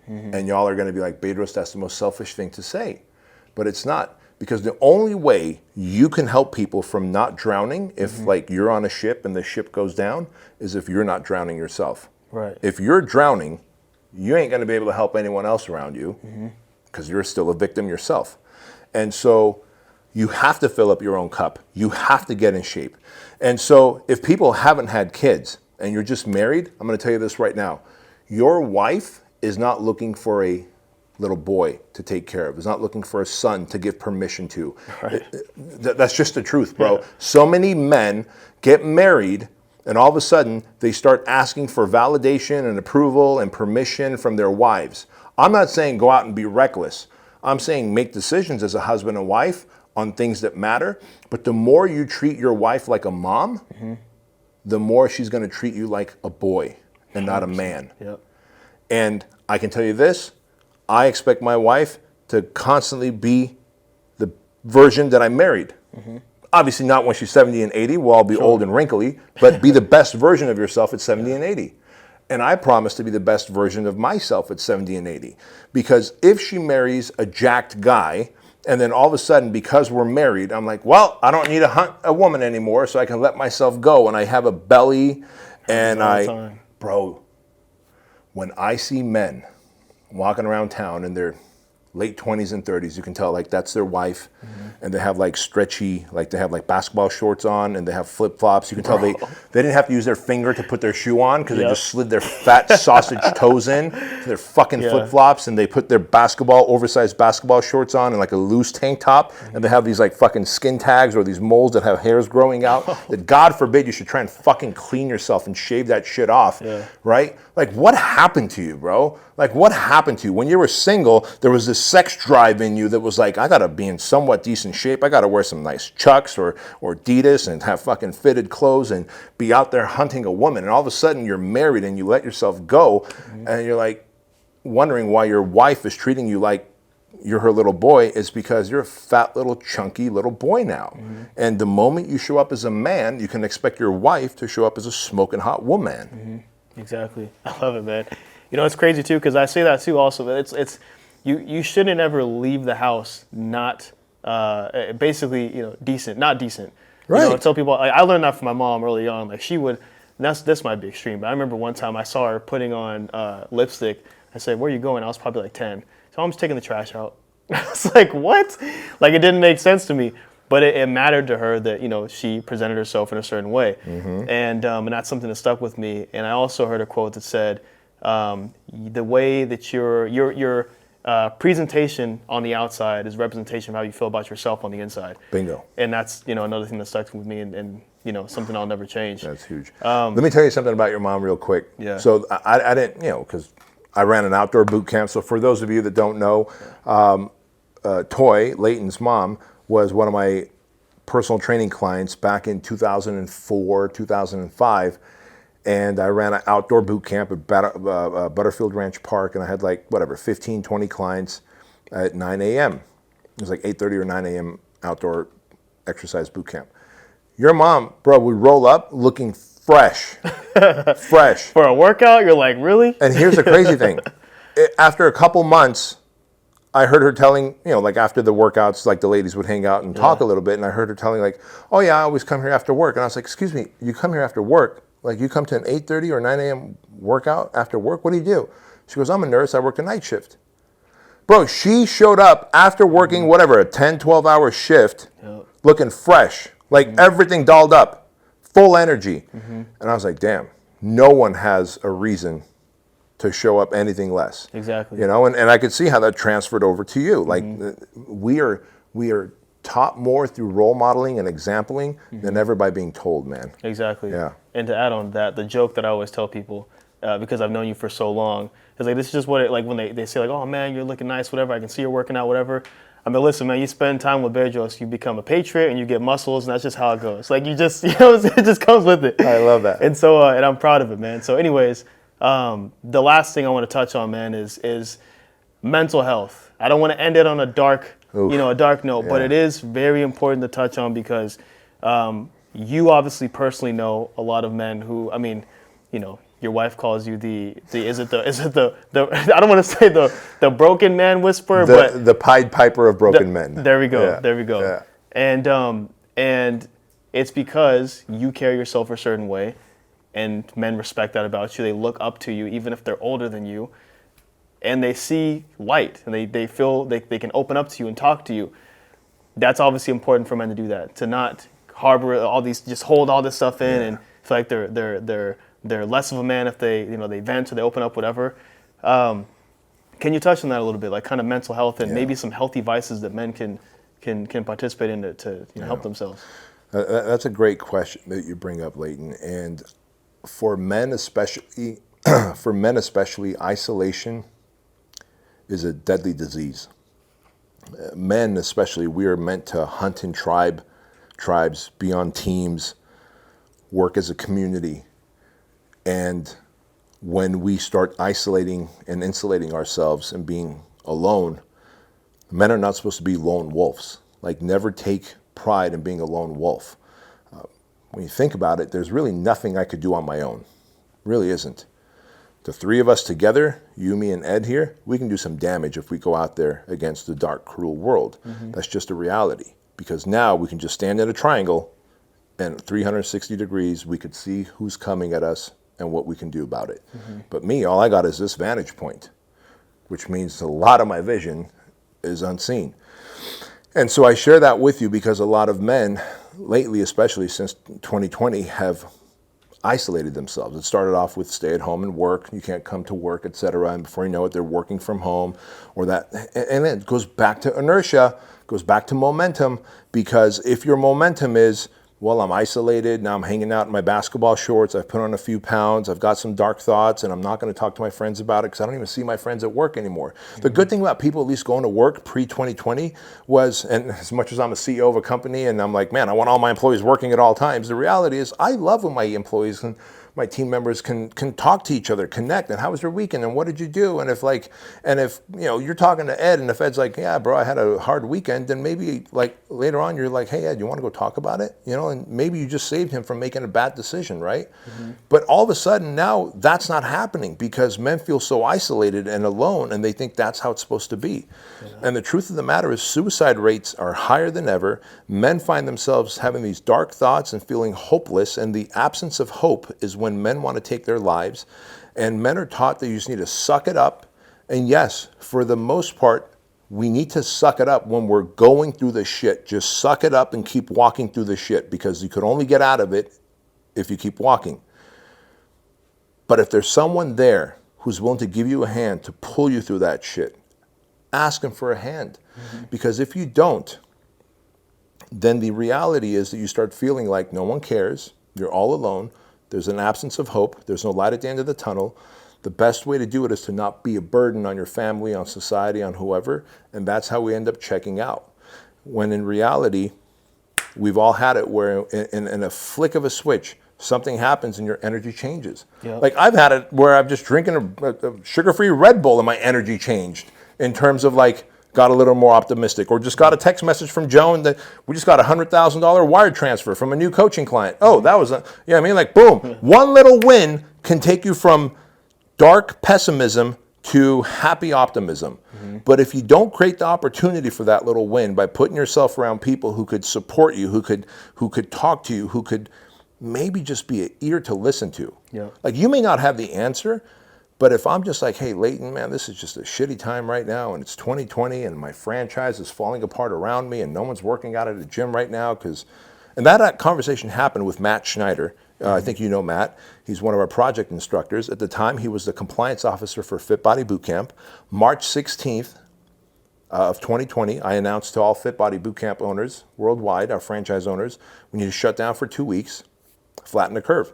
And y'all are going to be like, Bedros, that's the most selfish thing to say. But it's not. Because the only way you can help people from not drowning, if like you're on a ship and the ship goes down, is if you're not drowning yourself. Right. If you're drowning, you ain't going to be able to help anyone else around you. Because you're still a victim yourself. And so you have to fill up your own cup. You have to get in shape. And so if people haven't had kids and you're just married, I'm going to tell you this right now. Your wife is not looking for a little boy to take care of. Is not looking for a son to give permission to. Right. That's just the truth, bro. Yeah. So many men get married and all of a sudden they start asking for validation and approval and permission from their wives. I'm not saying go out and be reckless, I'm saying make decisions as a husband and wife on things that matter. But the more you treat your wife like a mom, the more she's going to treat you like a boy and not a man. Yep. And I can tell you this, I expect my wife to constantly be the version that I married. Obviously not when she's 70 and 80, we'll all be old and wrinkly, but be the best version of yourself at 70 and 80. And I promise to be the best version of myself at 70 and 80. Because if she marries a jacked guy, and then all of a sudden, because we're married, I'm like, well, I don't need to hunt a woman anymore, so I can let myself go. And I have a belly, and bro, when I see men walking around town in their late 20s and 30s, you can tell like that's their wife, and they have like stretchy, like they have like basketball shorts on, and they have flip flops. You can tell they didn't have to use their finger to put their shoe on because they just slid their fat sausage toes in to their fucking flip flops, and they put their oversized basketball shorts on and like a loose tank top, and they have these like fucking skin tags or these moles that have hairs growing out. That God forbid you should try and fucking clean yourself and shave that shit off, right? Like what happened to you, bro? Like what happened to you? When you were single, there was this sex drive in you that was like, I gotta be in somewhat decent shape. I gotta wear some nice Chucks or Adidas and have fucking fitted clothes and be out there hunting a woman. And all of a sudden you're married and you let yourself go, and you're like wondering why your wife is treating you like you're her little boy. Is because you're a fat little chunky little boy now. And the moment you show up as a man, you can expect your wife to show up as a smoking hot woman. Exactly. I love it, man. You know, it's crazy too, because I say that too also, but it's you shouldn't ever leave the house not basically, you know, decent, not decent. Right. You know, I tell people, like, I learned that from my mom early on. Like she would, this might be extreme, but I remember one time I saw her putting on lipstick. I said, "Where are you going?" I was probably like 10. So I'm just taking the trash out. I was like, what? Like it didn't make sense to me. But it mattered to her that, you know, she presented herself in a certain way. And that's something that stuck with me. And I also heard a quote that said, the way that your presentation on the outside is representation of how you feel about yourself on the inside. Bingo. And that's, you know, another thing that stuck with me and you know, something I'll never change. That's huge. Let me tell you something about your mom real quick. Yeah. So I didn't, you know, because I ran an outdoor boot camp. So for those of you that don't know, Toy, Lheighton's mom, was one of my personal training clients back in 2004, 2005. And I ran an outdoor boot camp at Butterfield Ranch Park, and I had like, 15, 20 clients at 9 a.m. It was like 8:30 or 9 a.m. outdoor exercise boot camp. Your mom, bro, would roll up looking fresh. Fresh. For a workout, you're like, really? And here's the crazy thing. After a couple months, I heard her telling, you know, like after the workouts, like the ladies would hang out and talk a little bit, and I heard her telling like, oh yeah, I always come here after work. And I was like, excuse me, you come here after work? Like you come to an 8:30 or 9 a.m. workout after work? What do you do? She goes, I'm a nurse, I work a night shift. Bro, she showed up after working whatever, a 10, 12-hour shift, looking fresh, like everything dolled up, full energy. And I was like, damn, no one has a reason to show up anything less. Exactly. You know, and I could see how that transferred over to you. Like we are taught more through role modeling and exampling than ever by being told, man. Exactly. Yeah. And to add on to that, the joke that I always tell people, because I've known you for so long, is like, this is just what it, like when they say like, oh man, you're looking nice, whatever, I can see you're working out, whatever. I mean, listen, man, you spend time with Bear Jones, you become a patriot and you get muscles, and that's just how it goes. Like you just, you know, it just comes with it. I love that. And so, and I'm proud of it, man. So anyways, the last thing I want to touch on, man, is mental health. I don't want to end it on a dark, a dark note, but it is very important to touch on because you obviously personally know a lot of men who, I mean, you know, your wife calls you the I don't want to say the broken man whisperer, but the Pied Piper of broken men. There we go. Yeah. There we go. Yeah. And it's because you carry yourself a certain way, and men respect that about you. They look up to you, even if they're older than you, and they see light, and they feel they can open up to you and talk to you. That's obviously important for men to do that, to not harbor all these, just hold all this stuff in and feel like they're less of a man if they vent or they open up, whatever. Can you touch on that a little bit, like kind of mental health and maybe some healthy vices that men can participate in to help themselves? That's a great question that you bring up, Lheyton. And for men especially, isolation is a deadly disease. Men especially, we are meant to hunt in tribes, be on teams, work as a community. And when we start isolating and insulating ourselves and being alone, men are not supposed to be lone wolves. Like, never take pride in being a lone wolf. When you think about it, there's really nothing I could do on my own. Really isn't. The three of us together, you, me, and Ed here, we can do some damage if we go out there against the dark, cruel world. That's just a reality. Because now we can just stand in a triangle and 360 degrees, we could see who's coming at us and what we can do about it. But me, all I got is this vantage point, which means a lot of my vision is unseen. And so I share that with you because a lot of men lately, especially since 2020, have isolated themselves. It started off with stay at home and work. You can't come to work, etc. And before you know it, they're working from home, or that, and it goes back to inertia, goes back to momentum. Because if your momentum is, well, I'm isolated, now I'm hanging out in my basketball shorts, I've put on a few pounds, I've got some dark thoughts, and I'm not going to talk to my friends about it because I don't even see my friends at work anymore. The good thing about people at least going to work pre-2020 was, and as much as I'm a CEO of a company and I'm like, man, I want all my employees working at all times, the reality is I love when my employees and my team members can talk to each other, connect, and how was your weekend, and what did you do? And if you're talking to Ed, and if Ed's like, yeah, bro, I had a hard weekend, then maybe like later on you're like, hey Ed, you want to go talk about it? And maybe you just saved him from making a bad decision, right? But all of a sudden now that's not happening because men feel so isolated and alone, and they think that's how it's supposed to be. And the truth of the matter is suicide rates are higher than ever. Men find themselves having these dark thoughts and feeling hopeless, and the absence of hope is when men want to take their lives. And men are taught that you just need to suck it up. And yes, for the most part, we need to suck it up when we're going through the shit. Just suck it up and keep walking through the shit, because you could only get out of it if you keep walking. But if there's someone there who's willing to give you a hand to pull you through that shit, ask them for a hand. Because if you don't, then the reality is that you start feeling like no one cares, you're all alone, there's an absence of hope, there's no light at the end of the tunnel. The best way to do it is to not be a burden on your family, on society, on whoever, and that's how we end up checking out. When in reality, we've all had it where in a flick of a switch, something happens and your energy changes. Yep. Like I've had it where I'm just drinking a sugar-free Red Bull and my energy changed in terms of like, got a little more optimistic, or just got a text message from Joan that we just got a $100,000 wire transfer from a new coaching client. Oh, that was like boom. One little win can take you from dark pessimism to happy optimism. But if you don't create the opportunity for that little win by putting yourself around people who could support you, who could talk to you, who could maybe just be an ear to listen to. Like you may not have the answer, but if I'm just like, hey, Lheighton, man, this is just a shitty time right now, and it's 2020, and my franchise is falling apart around me, and no one's working out at the gym right now, and that conversation happened with Matt Schneider. I think you know Matt. He's one of our project instructors. At the time, he was the compliance officer for Fit Body Bootcamp. March 16th of 2020, I announced to all Fit Body Bootcamp owners worldwide, our franchise owners, we need to shut down for 2 weeks, flatten the curve.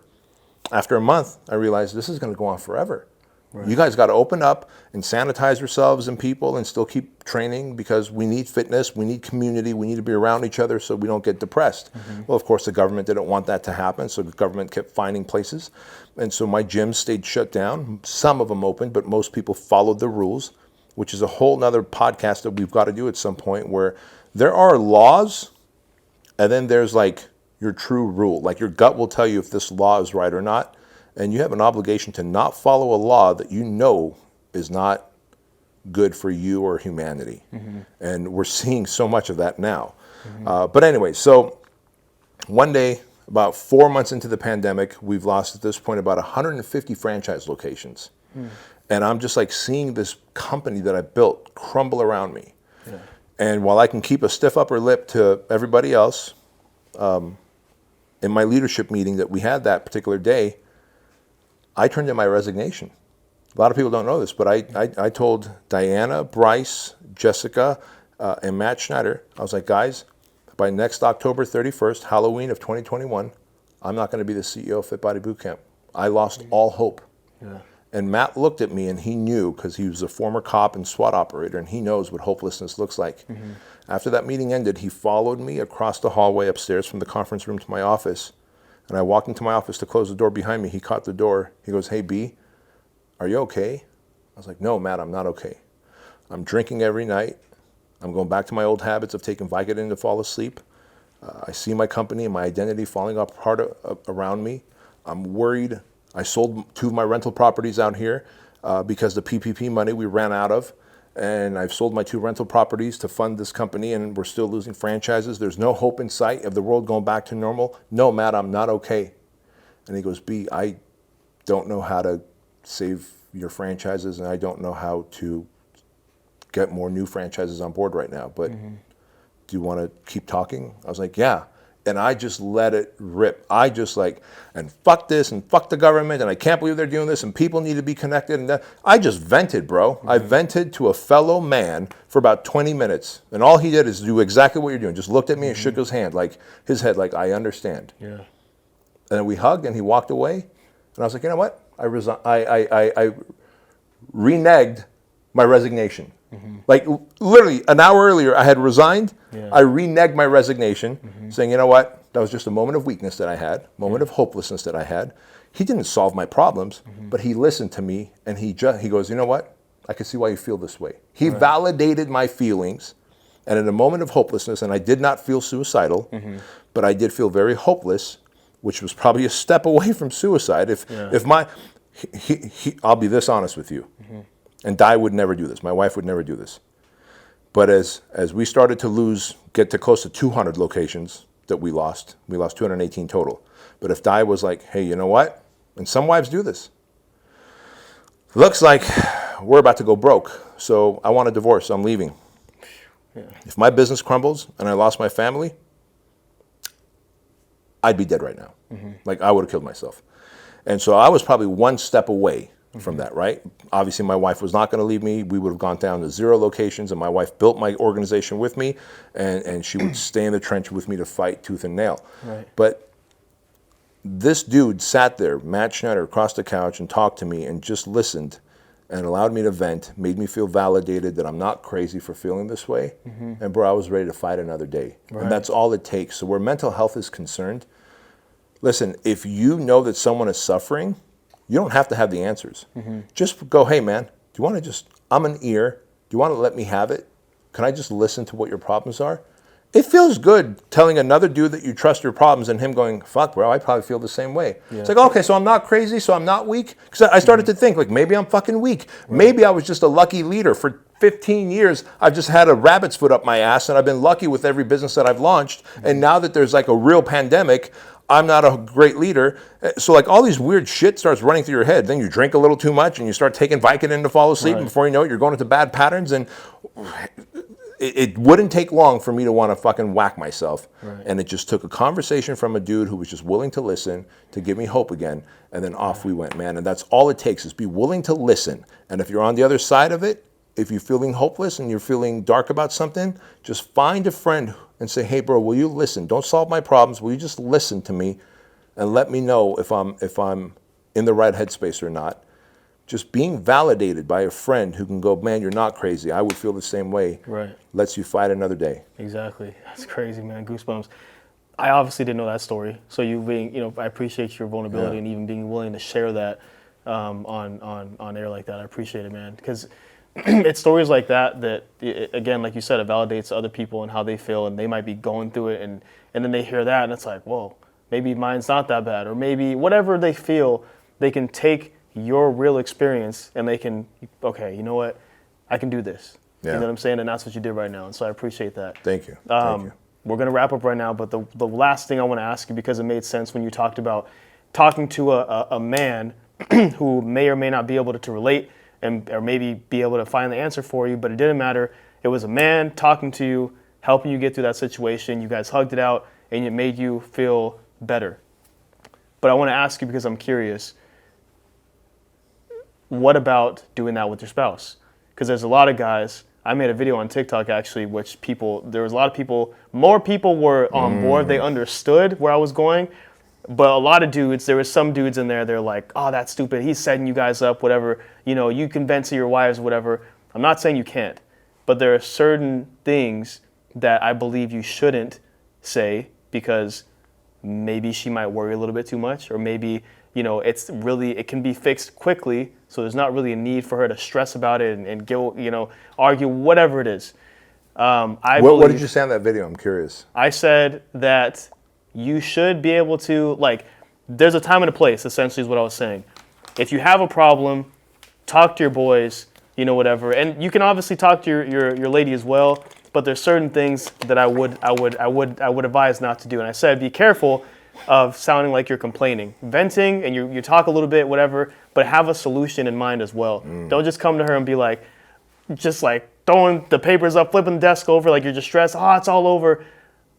After a month, I realized this is going to go on forever. Right. You guys got to open up and sanitize yourselves and people and still keep training, because we need fitness, we need community, we need to be around each other so we don't get depressed. Well, of course, the government didn't want that to happen, so the government kept finding places. And so my gyms stayed shut down. Some of them opened, but most people followed the rules, which is a whole nother podcast that we've got to do at some point, where there are laws and then there's like your true rule. Like your gut will tell you if this law is right or not. And you have an obligation to not follow a law that you know is not good for you or humanity. And we're seeing so much of that now. But anyway, so one day, about 4 months into the pandemic, we've lost at this point about 150 franchise locations. And I'm just like seeing this company that I built crumble around me. And while I can keep a stiff upper lip to everybody else, in my leadership meeting that we had that particular day, I turned in my resignation. A lot of people don't know this, but I told Diana, Bryce, Jessica, and Matt Schneider, I was like, guys, by next October 31st, Halloween of 2021, I'm not going to be the CEO of Fit Body Bootcamp. I lost all hope. And Matt looked at me and he knew, because he was a former cop and SWAT operator, and he knows what hopelessness looks like. After that meeting ended, he followed me across the hallway upstairs from the conference room to my office. And I walked into my office to close the door behind me. He caught the door. He goes, "Hey, B, are you okay?" I was like, "No, Matt, I'm not okay. I'm drinking every night. I'm going back to my old habits of taking Vicodin to fall asleep. I see my company and my identity falling apart around me. I'm worried. I sold 2 of my rental properties out here because the PPP money we ran out of. And I've sold my 2 rental properties to fund this company, and we're still losing franchises. There's no hope in sight of the world going back to normal. No, Matt, I'm not okay." And he goes, "B, I don't know how to save your franchises, and I don't know how to get more new franchises on board right now, but do you want to keep talking?" I was like, "Yeah." And I just let it rip. I just like, and fuck this, and fuck the government, and I can't believe they're doing this, and people need to be connected. And that. I just vented, bro. I vented to a fellow man for about 20 minutes. And all he did is do exactly what you're doing. Just looked at me and shook his hand, like his head, like, "I understand." Yeah. And then we hugged and he walked away. And I was like, "You know what? I reneged my resignation." Like literally an hour earlier, I had resigned. Yeah. I reneged my resignation, saying, "You know what? That was just a moment of weakness that I had, moment of hopelessness that I had." He didn't solve my problems, but he listened to me, and he goes, "You know what? I can see why you feel this way." He validated my feelings, and in a moment of hopelessness, and I did not feel suicidal, but I did feel very hopeless, which was probably a step away from suicide. If my, I'll be this honest with you. And Di would never do this. My wife would never do this. But as we started to get to close to 200 locations that we lost 218 total. But if Di was like, "Hey, you know what?" And some wives do this. "Looks like we're about to go broke, so I want a divorce. I'm leaving." Yeah. If my business crumbles and I lost my family, I'd be dead right now. Like, I would have killed myself. And so I was probably one step away from that, right? Obviously, my wife was not going to leave me. We would have gone down to 0 locations, and my wife built my organization with me, and she would stay in the trench with me to fight tooth and nail. Right. But this dude sat there, Matt Schneider, across the couch and talked to me and just listened and allowed me to vent, made me feel validated that I'm not crazy for feeling this way. And bro, I was ready to fight another day. Right. And that's all it takes. So where mental health is concerned, listen, if you know that someone is suffering, you don't have to have the answers. Just go, "Hey man, do you want to just, I'm an ear. Do you want to let me have it? Can I just listen to what your problems are?" It feels good telling another dude that you trust your problems and him going, "Fuck bro, I probably feel the same way." Yeah. It's like, okay, so I'm not crazy, so I'm not weak. Because I started to think like, maybe I'm fucking weak. Right. Maybe I was just a lucky leader. For 15 years, I've just had a rabbit's foot up my ass, and I've been lucky with every business that I've launched. And now that there's like a real pandemic, I'm not a great leader. So like all these weird shit starts running through your head. Then you drink a little too much and you start taking Vicodin to fall asleep. Right. And before you know it, you're going into bad patterns. And it wouldn't take long for me to want to fucking whack myself. Right. And it just took a conversation from a dude who was just willing to listen to give me hope again. And then off we went, man. And that's all it takes, is be willing to listen. And if you're on the other side of it, if you're feeling hopeless and you're feeling dark about something, just find a friend and say, "Hey bro, will you listen? Don't solve my problems. Will you just listen to me and let me know if I'm in the right headspace or not?" Just being validated by a friend who can go, "Man, you're not crazy. I would feel the same way." Right. Lets you fight another day. Exactly. That's crazy, man. Goosebumps. I obviously didn't know that story. So you being, I appreciate your vulnerability and even being willing to share that on air like that. I appreciate it, man. Because it's stories like that again, like you said, it validates other people and how they feel, and they might be going through it, and then they hear that, and it's like, whoa, maybe mine's not that bad, or maybe whatever they feel, they can take your real experience and they can, okay, you know what, I can do this. Yeah. You know what I'm saying? And that's what you did right now, and so I appreciate that. Thank you. Thank you. We're going to wrap up right now, but the last thing I want to ask you, because it made sense when you talked about talking to a man who may or may not be able to relate, or maybe be able to find the answer for you, but it didn't matter. It was a man talking to you, helping you get through that situation. You guys hugged it out, and it made you feel better. But I want to ask you, because I'm curious, what about doing that with your spouse? Because there's a lot of guys, I made a video on TikTok actually, there was a lot of people, more people were on board, they understood where I was going, But a lot of dudes, there was some dudes in there, they're like, oh, that's stupid. He's setting you guys up, whatever. You know, you can vent to your wives, whatever. I'm not saying you can't. But there are certain things that I believe you shouldn't say because maybe she might worry a little bit too much, or maybe, you know, it can be fixed quickly, so there's not really a need for her to stress about it and go, you know, argue, whatever it is. What did you say on that video? I'm curious. I said that you should be able to, like, there's a time and a place, essentially, is what I was saying. If you have a problem, talk to your boys, you know, whatever. And you can obviously talk to your lady as well, but there's certain things that I would advise not to do. And I said, be careful of sounding like you're complaining. Venting, and you talk a little bit, whatever, but have a solution in mind as well. Don't just come to her and be like, just like throwing the papers up, flipping the desk over, like you're just stressed. Oh, it's all over.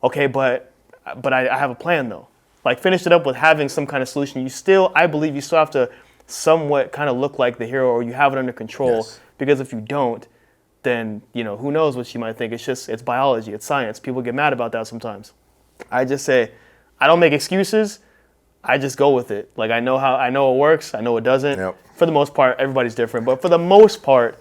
Okay, but I have a plan though. Like, finish it up with having some kind of solution. I believe you still have to somewhat kind of look like the hero, or you have it under control. Yes. Because if you don't, then, you know, who knows what she might think. It's biology, it's science. People get mad about that sometimes. I just say, I don't make excuses. I just go with it. Like, I know it works. I know it doesn't. Yep. For the most part, everybody's different. But for the most part,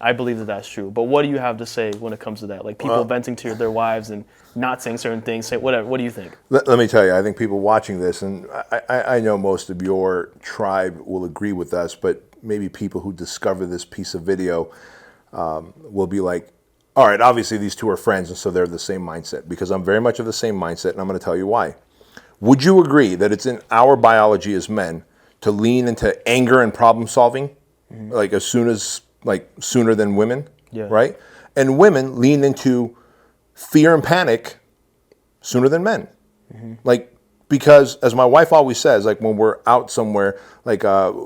I believe that that's true. But what do you have to say when it comes to that? Like, people venting to their wives and not saying certain things, say whatever. What do you think? Let me tell you, I think people watching this, and I know most of your tribe will agree with us, but maybe people who discover this piece of video will be like, all right, obviously these two are friends, and so they're the same mindset, because I'm very much of the same mindset, and I'm going to tell you why. Would you agree that it's in our biology as men to lean into anger and problem solving, like sooner than women, right? And women lean into fear and panic sooner than men. Like, because as my wife always says, like when we're out somewhere, like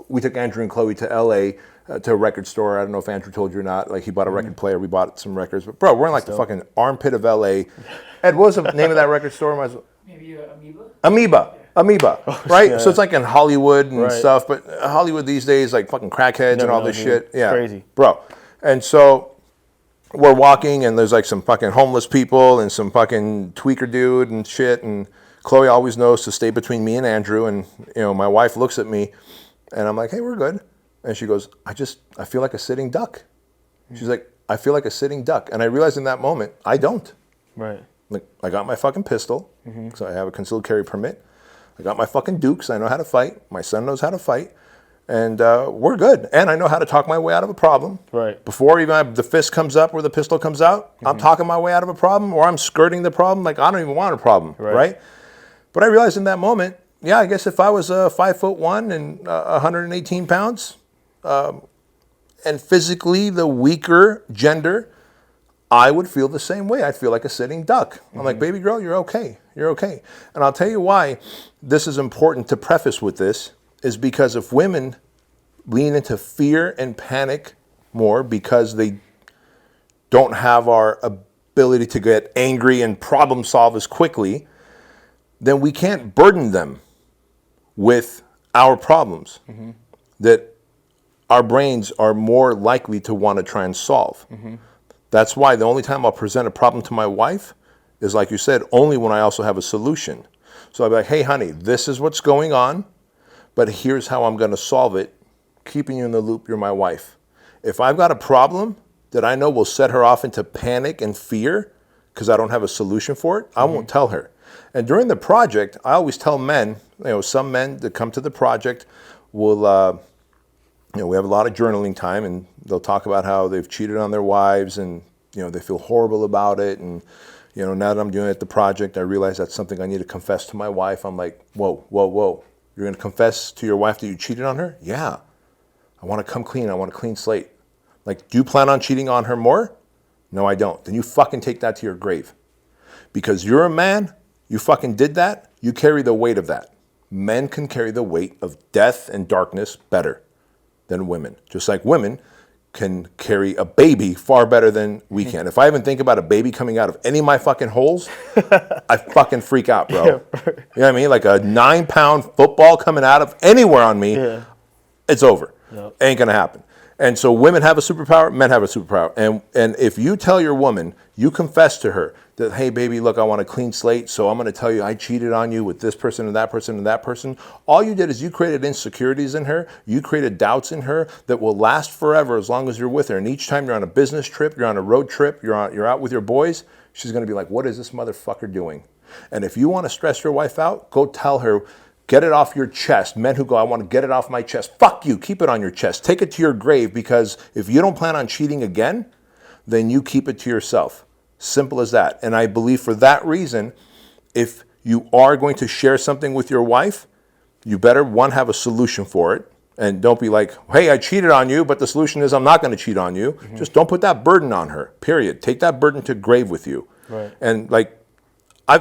we took Andrew and Chloe to LA to a record store. I don't know if Andrew told you or not. Like, he bought a record player. We bought some records. But bro, we're in like the fucking armpit of LA. Ed, what was the name of that record store? Maybe Amoeba? Amoeba, right? Yeah. So it's like in Hollywood and Right. stuff, but Hollywood these days, like fucking crackheads and all this shit. It's Yeah, crazy. bro. And so we're walking, and there's like some fucking homeless people and some fucking tweaker dude and shit. And Chloe always knows to stay between me and Andrew. And, you know, my wife looks at me, and I'm like, hey, we're good. And she goes, I feel like a sitting duck. She's like, I feel like a sitting duck. And I realized in that moment, I don't. Right. Like, I got my fucking pistol, so I have a concealed carry permit. I got my fucking dukes. I know how to fight. My son knows how to fight. And we're good. And I know how to talk my way out of a problem. Right. Before even the fist comes up or the pistol comes out, I'm talking my way out of a problem, or I'm skirting the problem. Like, I don't even want a problem, right? But I realized in that moment, yeah, I guess if I was 5'1" and 118 pounds, and physically the weaker gender, I would feel the same way. I'd feel like a sitting duck. I'm like, baby girl, you're okay. You're okay. And I'll tell you why this is important to preface with this, is because if women lean into fear and panic more because they don't have our ability to get angry and problem solve as quickly, then we can't burden them with our problems that our brains are more likely to want to try and solve. That's why the only time I'll present a problem to my wife is, like you said, only when I also have a solution. So I'll be like, hey, honey, this is what's going on, but here's how I'm going to solve it, keeping you in the loop. You're my wife. If I've got a problem that I know will set her off into panic and fear because I don't have a solution for it, I won't tell her. And during the project, I always tell men, you know, some men that come to the project will, you know, we have a lot of journaling time, and they'll talk about how they've cheated on their wives, and, you know, they feel horrible about it. And, you know, now that I'm doing it at the project, I realize that's something I need to confess to my wife. I'm like, whoa. You're going to confess to your wife that you cheated on her? Yeah. I want to come clean. I want a clean slate. Like, do you plan on cheating on her more? No, I don't. Then you fucking take that to your grave. Because you're a man, you fucking did that, you carry the weight of that. Men can carry the weight of death and darkness better than women. Just like women can carry a baby far better than we can. If I even think about a baby coming out of any of my fucking holes, I fucking freak out, bro. You know what I mean? Like a 9-pound football coming out of anywhere on me, it's over. Ain't gonna happen. And so women have a superpower, men have a superpower. And if you tell your woman, you confess to her that, hey, baby, look, I want a clean slate, so I'm going to tell you I cheated on you with this person and that person and that person. All you did is you created insecurities in her. You created doubts in her that will last forever as long as you're with her. And each time you're on a business trip, you're on a road trip, you're out with your boys, she's going to be like, what is this motherfucker doing? And if you want to stress your wife out, go tell her, get it off your chest. Men who go, I want to get it off my chest. Fuck you. Keep it on your chest. Take it to your grave, because if you don't plan on cheating again, then you keep it to yourself. Simple as that. And I believe for that reason, if you are going to share something with your wife, you better, one, have a solution for it. And don't be like, hey, I cheated on you, but the solution is I'm not going to cheat on you. Mm-hmm. Just don't put that burden on her, period. Take that burden to grave with you. Right. And like,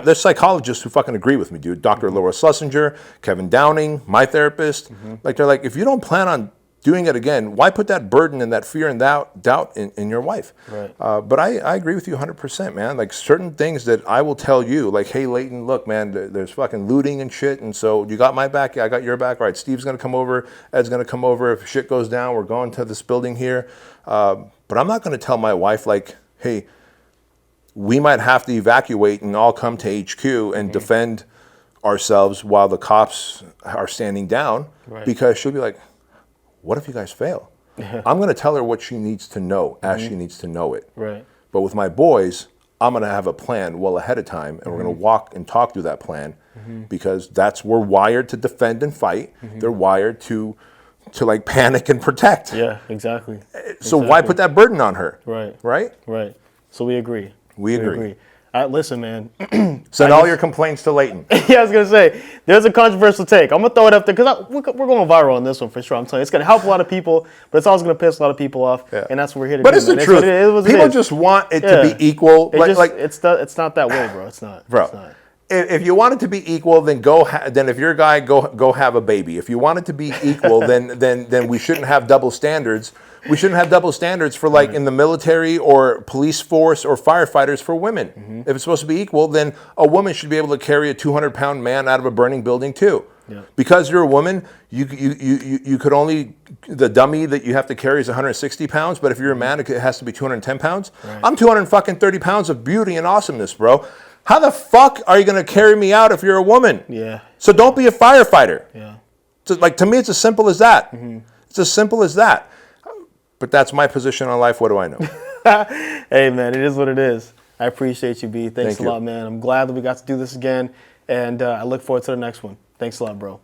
there's psychologists who fucking agree with me, dude. Dr. Laura Schlesinger, Kevin Downing, my therapist. Mm-hmm. Like, they're like, if you don't plan on doing it again, why put that burden and that fear and doubt in your wife? Right. But I agree with you 100%, man. Like, certain things that I will tell you, like, hey, Lheyton, look, man, there's fucking looting and shit, and so you got my back, yeah, I got your back. All right, Steve's going to come over, Ed's going to come over. If shit goes down, we're going to this building here. But I'm not going to tell my wife, like, hey, we might have to evacuate and all come to HQ and defend ourselves while the cops are standing down, because she'll be like, what if you guys fail? I'm going to tell her what she needs to know as she needs to know it. Right. But with my boys, I'm going to have a plan well ahead of time, and we're going to walk and talk through that plan, because we're wired to defend and fight. They're wired to like panic and protect. Yeah, exactly. So why put that burden on her? Right. Right? Right. So we agree. We agree. Listen, man. Send all your complaints to Lheyton. Yeah, I was going to say, there's a controversial take. I'm going to throw it up there because we're going viral on this one for sure. I'm telling you, it's going to help a lot of people, but it's also going to piss a lot of people off. Yeah. And that's what we're here to do. But it's the truth. People just want it to be equal. It's not that way, bro. It's not. Bro. It's not. If you want it to be equal, then then if you're a guy, go have a baby. If you want it to be equal, then we shouldn't have double standards. We shouldn't have double standards for like in the military or police force or firefighters for women. If it's supposed to be equal, then a woman should be able to carry a 200-pound man out of a burning building too. Yeah. Because you're a woman, you could only, the dummy that you have to carry is 160 pounds, but if you're a man, it has to be 210 pounds. Right. I'm 230 pounds of beauty and awesomeness, bro. How the fuck are you going to carry me out if you're a woman? Yeah. So don't be a firefighter. Yeah. So like, to me, it's as simple as that. It's as simple as that. But that's my position on life. What do I know? Hey, man, it is what it is. I appreciate you, B. Thanks a lot, man. I'm glad that we got to do this again, and I look forward to the next one. Thanks a lot, bro.